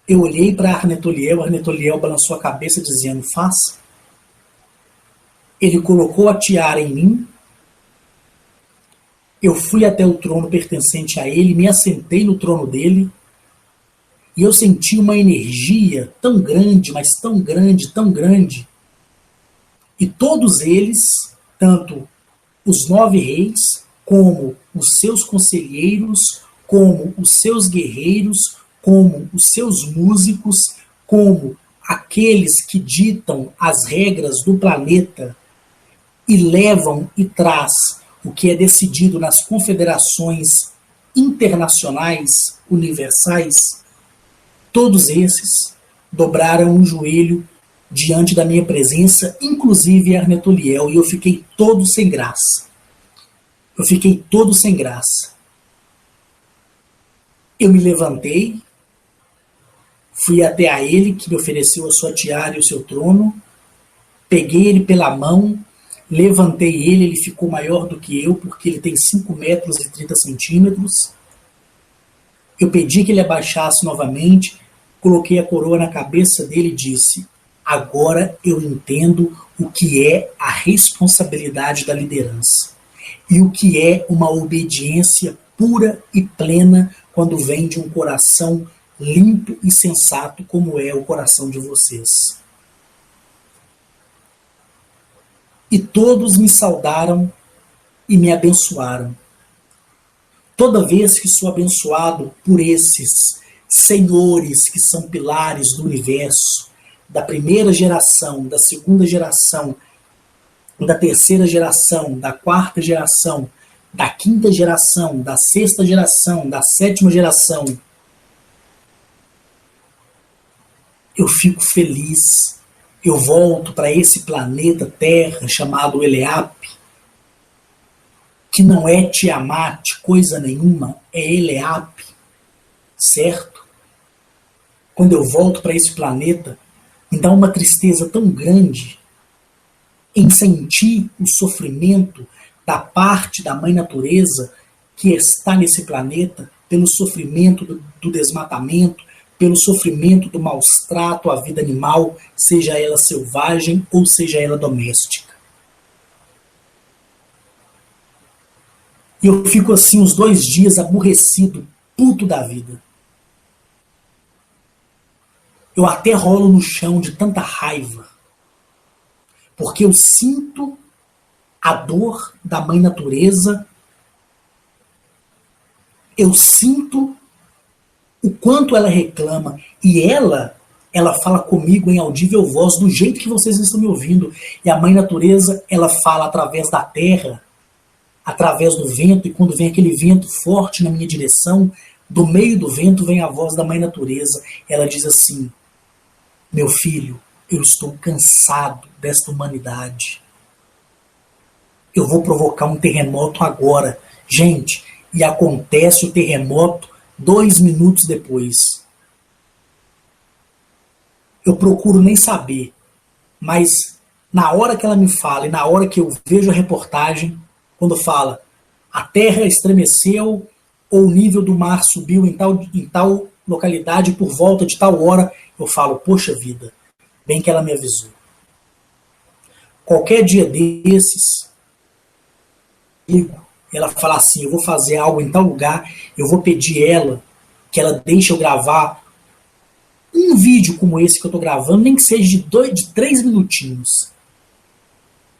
Eu olhei para Arnetuliel balançou a cabeça dizendo, faça. Ele colocou a tiara em mim, eu fui até o trono pertencente a ele, me assentei no trono dele, e eu senti uma energia tão grande, mas tão grande, tão grande. E todos eles, tanto os 9 reis, como os seus conselheiros, como os seus guerreiros, como os seus músicos, como aqueles que ditam as regras do planeta e levam e traz o que é decidido nas confederações internacionais universais, todos esses dobraram um joelho diante da minha presença, inclusive Arnetuliel, e eu fiquei todo sem graça. Eu fiquei todo sem graça. Eu me levantei, fui até a ele, que me ofereceu a sua tiara e o seu trono, peguei ele pela mão, levantei ele, ele ficou maior do que eu, porque ele tem 5 metros e 30 centímetros. Eu pedi que ele abaixasse novamente, coloquei a coroa na cabeça dele e disse: agora eu entendo o que é a responsabilidade da liderança e o que é uma obediência pura e plena quando vem de um coração limpo e sensato como é o coração de vocês. E todos me saudaram e me abençoaram. Toda vez que sou abençoado por esses senhores que são pilares do universo, da primeira geração, da segunda geração, da terceira geração, da quarta geração, da quinta geração, da sexta geração, da sétima geração, eu fico feliz. Eu volto para esse planeta Terra chamado Eleap, que não é Tiamat, coisa nenhuma, é Eleap, certo? Quando eu volto para esse planeta, me dá uma tristeza tão grande em sentir o sofrimento da parte da Mãe Natureza que está nesse planeta, pelo sofrimento do desmatamento, pelo sofrimento do maus trato à vida animal, seja ela selvagem ou seja ela doméstica. E eu fico assim uns 2 dias aborrecido, puto da vida. Eu até rolo no chão de tanta raiva, porque eu sinto a dor da Mãe Natureza, eu sinto o quanto ela reclama, e ela fala comigo em audível voz, do jeito que vocês estão me ouvindo. E a Mãe Natureza, ela fala através da terra, através do vento, e quando vem aquele vento forte na minha direção, do meio do vento vem a voz da Mãe Natureza. Ela diz assim: meu filho, eu estou cansado desta humanidade. Eu vou provocar um terremoto agora. Gente, e acontece o terremoto 2 minutos depois. Eu procuro nem saber, mas na hora que ela me fala e na hora que eu vejo a reportagem, quando fala a terra estremeceu ou o nível do mar subiu em tal localidade por volta de tal hora, eu falo, poxa vida, bem que ela me avisou. Qualquer dia desses, ela fala assim, eu vou fazer algo em tal lugar, eu vou pedir ela que ela deixe eu gravar um vídeo como esse que eu estou gravando, nem que seja de 3 minutinhos.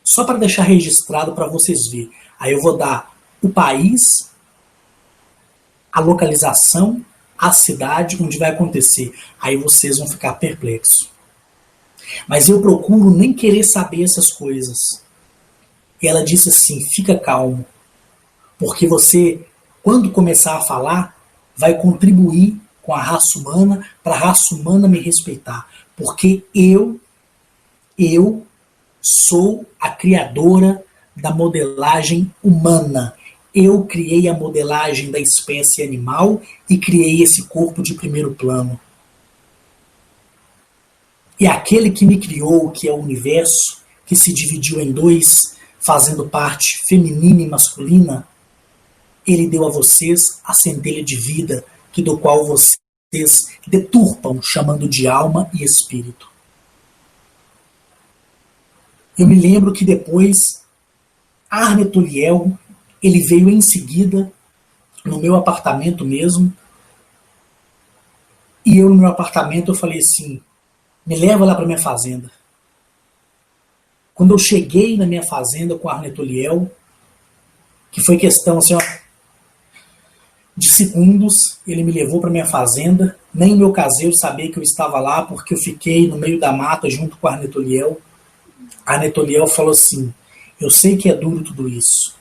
Só para deixar registrado para vocês verem. Aí eu vou dar o país, a localização, a cidade onde vai acontecer. Aí vocês vão ficar perplexos. Mas eu procuro nem querer saber essas coisas. E ela disse assim, fica calmo. Porque você, quando começar a falar, vai contribuir com a raça humana, para a raça humana me respeitar. Porque eu sou a criadora da modelagem humana. Eu criei a modelagem da espécie animal e criei esse corpo de primeiro plano. E aquele que me criou, que é o universo, que se dividiu em 2, fazendo parte feminina e masculina, ele deu a vocês a centelha de vida, que do qual vocês deturpam, chamando de alma e espírito. Eu me lembro que depois, Arnetoliel, ele veio em seguida, no meu apartamento mesmo, e eu no meu apartamento eu falei assim, me leva lá para minha fazenda. Quando eu cheguei na minha fazenda com Arnetoliel, que foi questão assim, ó, de segundos, ele me levou para minha fazenda, nem o meu caseiro sabia que eu estava lá, porque eu fiquei no meio da mata junto com Arnetoliel. Arnetoliel falou assim, eu sei que é duro tudo isso.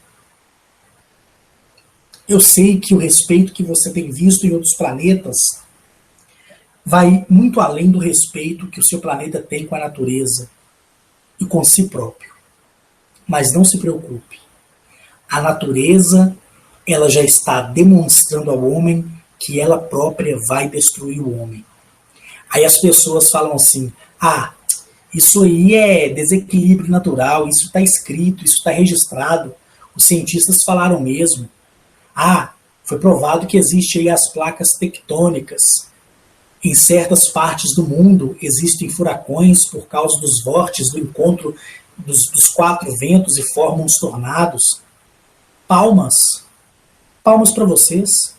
Eu sei que o respeito que você tem visto em outros planetas vai muito além do respeito que o seu planeta tem com a natureza e com si próprio. Mas não se preocupe. A natureza, ela já está demonstrando ao homem que ela própria vai destruir o homem. Aí as pessoas falam assim, isso aí é desequilíbrio natural, isso está escrito, isso está registrado. Os cientistas falaram mesmo. Foi provado que existem aí as placas tectônicas. Em certas partes do mundo existem furacões por causa dos vórtices do encontro dos quatro ventos e formam os tornados. Palmas. Palmas para vocês.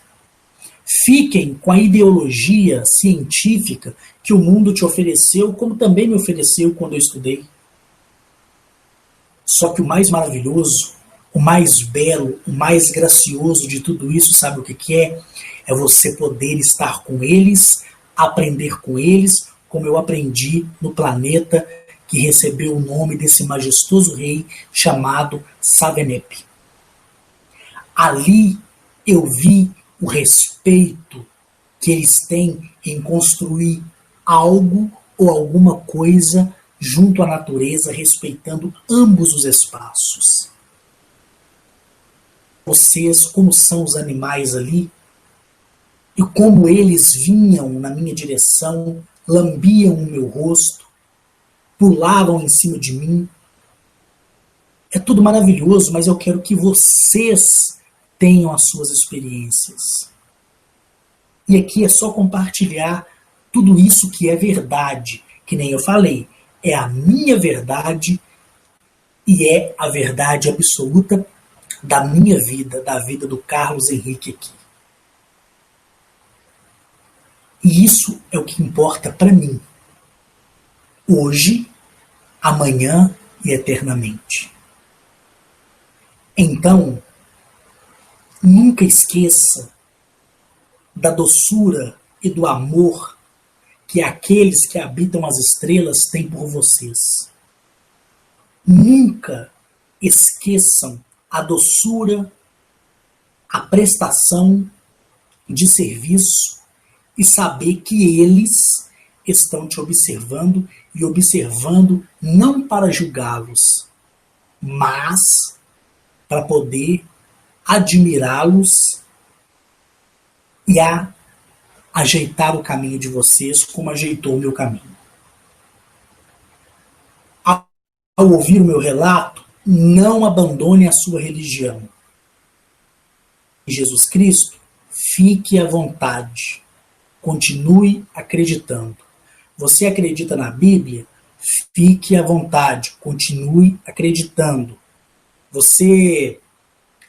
Fiquem com a ideologia científica que o mundo te ofereceu, como também me ofereceu quando eu estudei. Só que o mais maravilhoso, o mais belo, o mais gracioso de tudo isso, sabe o que é? É você poder estar com eles, aprender com eles, como eu aprendi no planeta que recebeu o nome desse majestoso rei chamado Savenep. Ali eu vi o respeito que eles têm em construir algo ou alguma coisa junto à natureza, respeitando ambos os espaços. Vocês, como são os animais ali, e como eles vinham na minha direção, lambiam o meu rosto, pulavam em cima de mim. É tudo maravilhoso, mas eu quero que vocês tenham as suas experiências. E aqui é só compartilhar tudo isso que é verdade, que nem eu falei, é a minha verdade e é a verdade absoluta da minha vida, da vida do Carlos Henrique aqui. E isso é o que importa para mim, hoje, amanhã e eternamente. Então, nunca esqueça da doçura e do amor que aqueles que habitam as estrelas têm por vocês. Nunca esqueçam a doçura, a prestação de serviço e saber que eles estão te observando e observando não para julgá-los, mas para poder admirá-los e ajeitar o caminho de vocês como ajeitou o meu caminho. Ao ouvir o meu relato, não abandone a sua religião. Jesus Cristo, fique à vontade. Continue acreditando. Você acredita na Bíblia? Fique à vontade. Continue acreditando. Você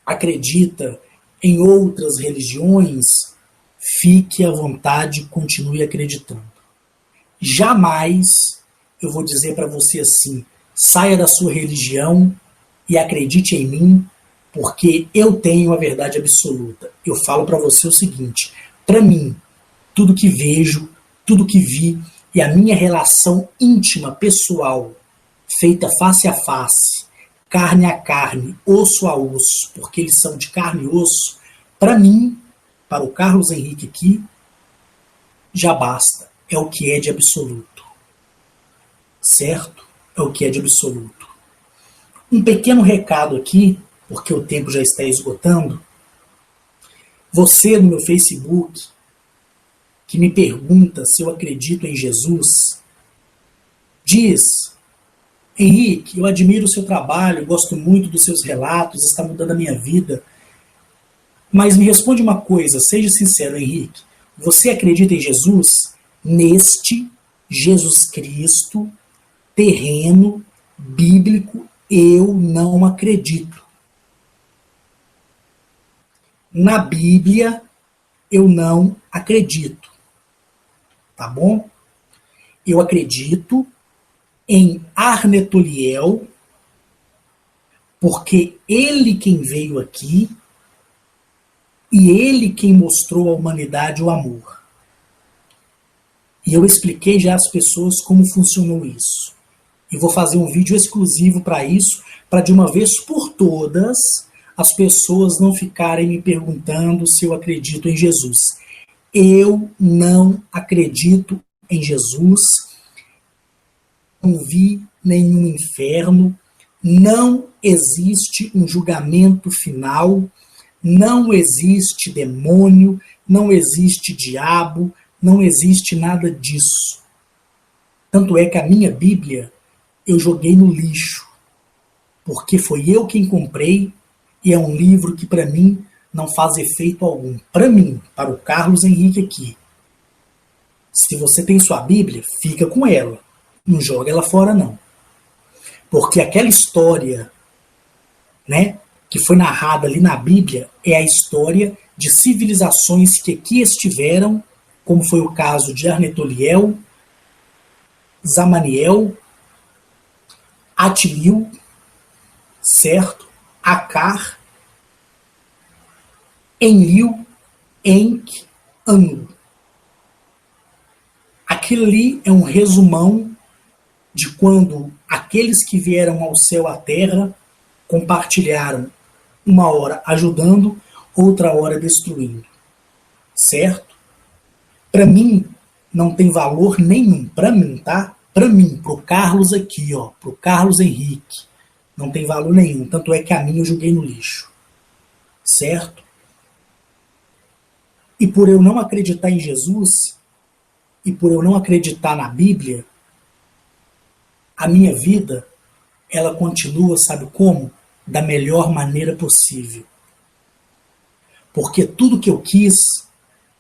acredita em outras religiões? Fique à vontade. Continue acreditando. Jamais eu vou dizer para você assim: saia da sua religião e acredite em mim, porque eu tenho a verdade absoluta. Eu falo para você o seguinte: para mim, tudo que vejo, tudo que vi e a minha relação íntima, pessoal, feita face a face, carne a carne, osso a osso, porque eles são de carne e osso, para mim, para o Carlos Henrique aqui, já basta. É o que é de absoluto. Certo? É o que é de absoluto. Um pequeno recado aqui, porque o tempo já está esgotando. Você no meu Facebook, que me pergunta se eu acredito em Jesus, diz: Henrique, eu admiro o seu trabalho, gosto muito dos seus relatos, está mudando a minha vida. Mas me responde uma coisa, seja sincero, Henrique. Você acredita em Jesus? Neste Jesus Cristo terreno, bíblico, eu não acredito. Na Bíblia, eu não acredito. Tá bom? Eu acredito em Arnetoliel, porque ele quem veio aqui e ele quem mostrou à humanidade o amor. E eu expliquei já às pessoas como funcionou isso. E vou fazer um vídeo exclusivo para isso, para de uma vez por todas as pessoas não ficarem me perguntando se eu acredito em Jesus. Eu não acredito em Jesus, não vi nenhum inferno, não existe um julgamento final, não existe demônio, não existe diabo, não existe nada disso. Tanto é que a minha Bíblia eu joguei no lixo, porque foi eu quem comprei e é um livro que para mim não faz efeito algum. Para mim, para o Carlos Henrique aqui, se você tem sua Bíblia, fica com ela. Não joga ela fora, não. Porque aquela história, né, que foi narrada ali na Bíblia é a história de civilizações que aqui estiveram, como foi o caso de Arnetoliel, Zamaniel, Atilil, certo? Acar, Enlil, Enk, Anu. Aquilo ali é um resumão de quando aqueles que vieram ao céu à terra compartilharam uma hora ajudando, outra hora destruindo. Certo? Para mim, não tem valor nenhum. Para mim, tá? Para mim, pro Carlos aqui, ó, pro Carlos Henrique, não tem valor nenhum. Tanto é que a minha eu joguei no lixo. Certo? E por eu não acreditar em Jesus, e por eu não acreditar na Bíblia, a minha vida, ela continua, sabe como? Da melhor maneira possível. Porque tudo que eu quis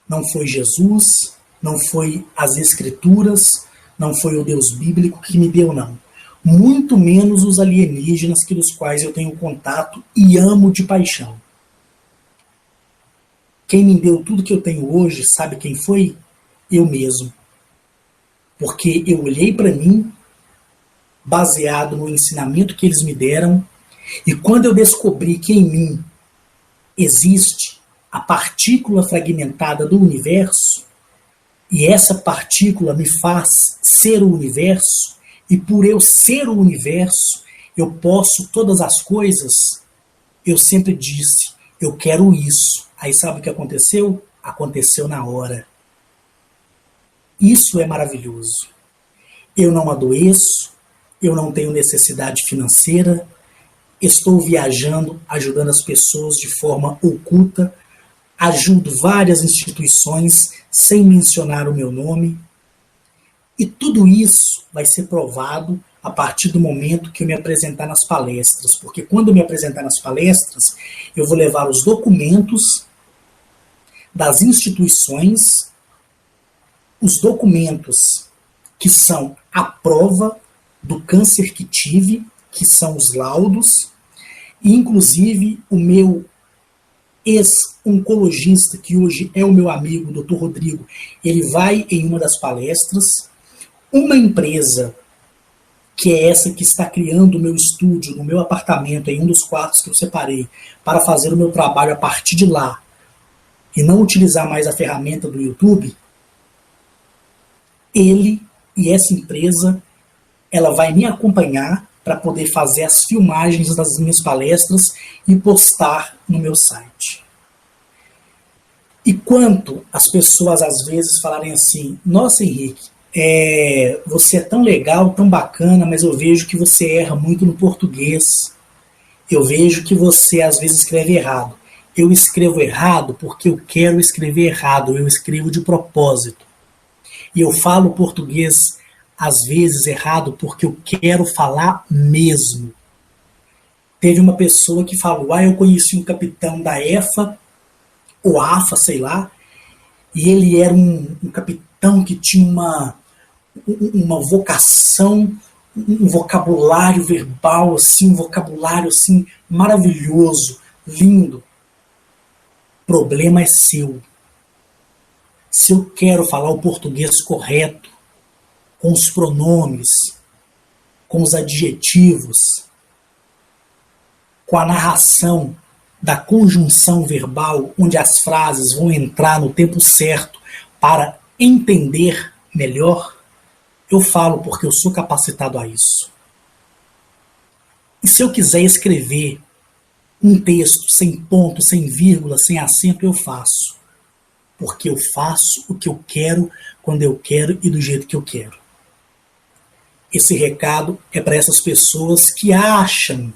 não foi Jesus, não foi as Escrituras, não foi o Deus bíblico que me deu, não. Muito menos os alienígenas que dos quais eu tenho contato e amo de paixão. Quem me deu tudo que eu tenho hoje, sabe quem foi? Eu mesmo. Porque eu olhei para mim, baseado no ensinamento que eles me deram, e quando eu descobri que em mim existe a partícula fragmentada do universo, e essa partícula me faz ser o universo, e por eu ser o universo, eu posso todas as coisas, eu sempre disse, eu quero isso. Aí sabe o que aconteceu? Aconteceu na hora. Isso é maravilhoso. Eu não adoeço, eu não tenho necessidade financeira, estou viajando, ajudando as pessoas de forma oculta, ajudo várias instituições sem mencionar o meu nome. E tudo isso vai ser provado a partir do momento que eu me apresentar nas palestras. Porque quando eu me apresentar nas palestras, eu vou levar os documentos das instituições, os documentos que são a prova do câncer que tive, que são os laudos, e inclusive o meu ex-oncologista, que hoje é o meu amigo, Dr. Rodrigo, ele vai em uma das palestras. Uma empresa, que é essa que está criando o meu estúdio, no meu apartamento, em um dos quartos que eu separei, para fazer o meu trabalho a partir de lá, e não utilizar mais a ferramenta do YouTube, ele e essa empresa, ela vai me acompanhar para poder fazer as filmagens das minhas palestras e postar no meu site. E quanto as pessoas às vezes falarem assim, nossa Henrique, você é tão legal, tão bacana, mas eu vejo que você erra muito no português. Eu vejo que você às vezes escreve errado. Eu escrevo errado porque eu quero escrever errado, eu escrevo de propósito. E eu falo português às vezes errado porque eu quero falar mesmo. Teve uma pessoa que falou, eu conheci um capitão da EFA, ou AFA, sei lá, e ele era um capitão que tinha uma vocação, um vocabulário verbal, assim, um vocabulário assim, maravilhoso, lindo. O problema é seu. Se eu quero falar o português correto, com os pronomes, com os adjetivos, com a narração da conjunção verbal, onde as frases vão entrar no tempo certo para entender melhor, eu falo porque eu sou capacitado a isso. E se eu quiser escrever um texto sem ponto, sem vírgula, sem acento, eu faço. Porque eu faço o que eu quero, quando eu quero e do jeito que eu quero. Esse recado é para essas pessoas que acham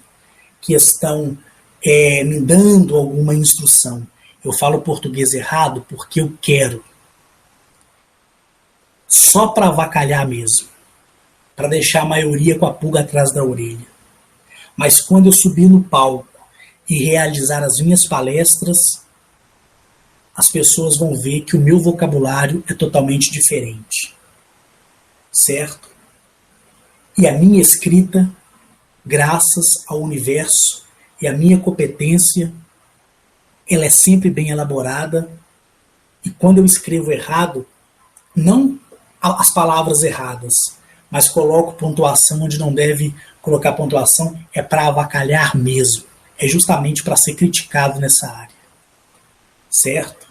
que estão me dando alguma instrução. Eu falo português errado porque eu quero. Só para avacalhar mesmo. Para deixar a maioria com a pulga atrás da orelha. Mas quando eu subir no palco e realizar as minhas palestras, as pessoas vão ver que o meu vocabulário é totalmente diferente, certo? E a minha escrita, graças ao universo e a minha competência, ela é sempre bem elaborada. E quando eu escrevo errado, não as palavras erradas, mas coloco pontuação onde não deve colocar pontuação, é para avacalhar mesmo. É justamente para ser criticado nessa área, certo?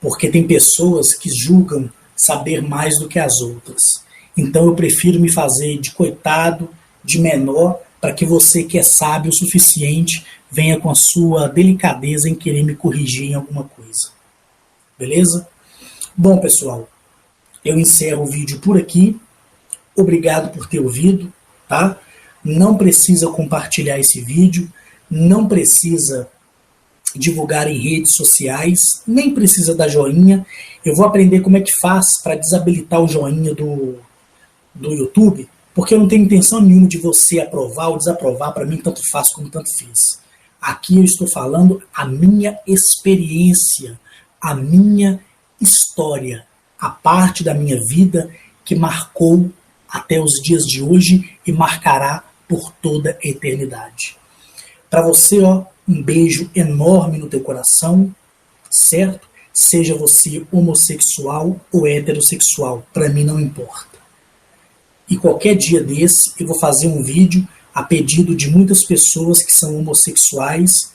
Porque tem pessoas que julgam saber mais do que as outras. Então eu prefiro me fazer de coitado, de menor, para que você que é sábio o suficiente venha com a sua delicadeza em querer me corrigir em alguma coisa. Beleza? Bom, pessoal, eu encerro o vídeo por aqui. Obrigado por ter ouvido, tá? Não precisa compartilhar esse vídeo, não precisa divulgar em redes sociais, nem precisa dar joinha. Eu vou aprender como é que faz para desabilitar o joinha do YouTube, porque eu não tenho intenção nenhuma de você aprovar ou desaprovar, para mim tanto faz como tanto fiz. Aqui eu estou falando a minha experiência, a minha história, a parte da minha vida que marcou até os dias de hoje e marcará por toda a eternidade. Para você, ó, um beijo enorme no teu coração, certo? Seja você homossexual ou heterossexual, para mim não importa. E qualquer dia desse eu vou fazer um vídeo a pedido de muitas pessoas que são homossexuais,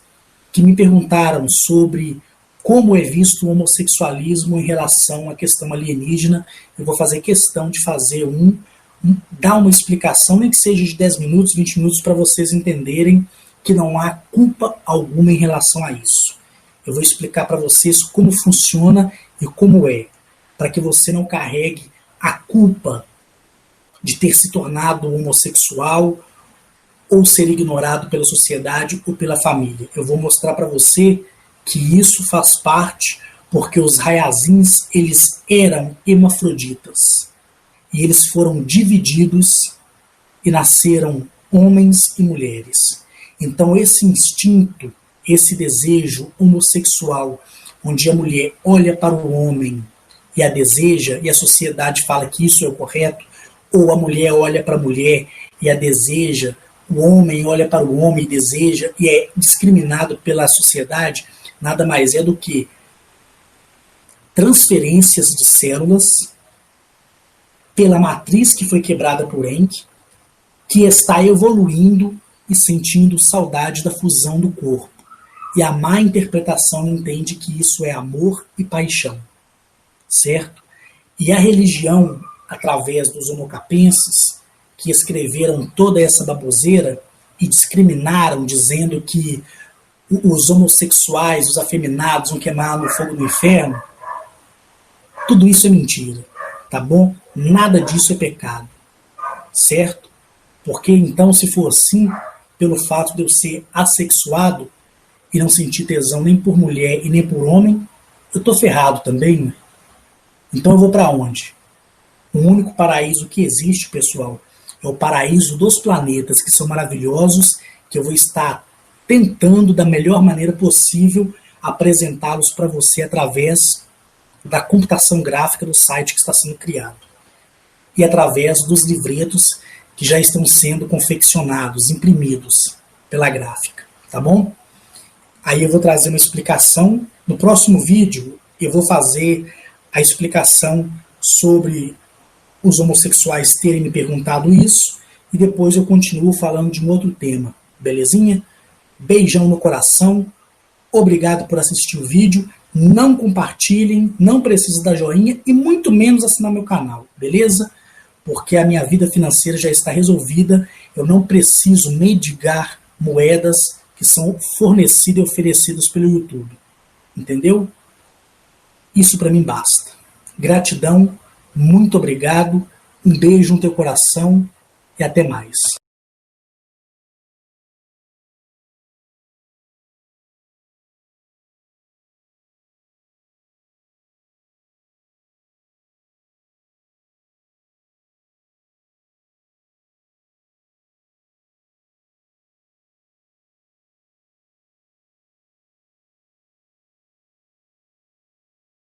que me perguntaram sobre como é visto o homossexualismo em relação à questão alienígena. Eu vou fazer questão de fazer dar uma explicação, nem que seja de 10 minutos, 20 minutos, para vocês entenderem que não há culpa alguma em relação a isso. Eu vou explicar para vocês como funciona e como é, para que você não carregue a culpa de ter se tornado homossexual ou ser ignorado pela sociedade ou pela família. Eu vou mostrar para você que isso faz parte porque os Rayazins, eles eram hermafroditas e eles foram divididos e nasceram homens e mulheres. Então esse instinto, esse desejo homossexual, onde a mulher olha para o homem e a deseja, e a sociedade fala que isso é o correto, ou a mulher olha para a mulher e a deseja, o homem olha para o homem e deseja, e é discriminado pela sociedade, nada mais é do que transferências de células pela matriz que foi quebrada por Enki, que está evoluindo e sentindo saudade da fusão do corpo. E a má interpretação entende que isso é amor e paixão, certo? E a religião, através dos homocapenses, que escreveram toda essa baboseira e discriminaram, dizendo que os homossexuais, os afeminados vão queimar no fogo do inferno, tudo isso é mentira, tá bom? Nada disso é pecado, certo? Porque então, se for assim, pelo fato de eu ser assexuado e não sentir tesão nem por mulher e nem por homem, eu tô ferrado também, né? Então eu vou para onde? O único paraíso que existe, pessoal, é o paraíso dos planetas, que são maravilhosos, que eu vou estar tentando, da melhor maneira possível, apresentá-los para você através da computação gráfica do site que está sendo criado. E através dos livretos que já estão sendo confeccionados, imprimidos pela gráfica, tá bom? Aí eu vou trazer uma explicação. No próximo vídeo, eu vou fazer a explicação sobre os homossexuais terem me perguntado isso, e depois eu continuo falando de um outro tema, belezinha? Beijão no coração, obrigado por assistir o vídeo, não compartilhem, não precisa dar joinha e muito menos assinar meu canal, beleza? Porque a minha vida financeira já está resolvida, eu não preciso mendigar moedas que são fornecidas e oferecidas pelo YouTube, entendeu? Isso para mim basta. Gratidão, muito obrigado, um beijo no teu coração e até mais.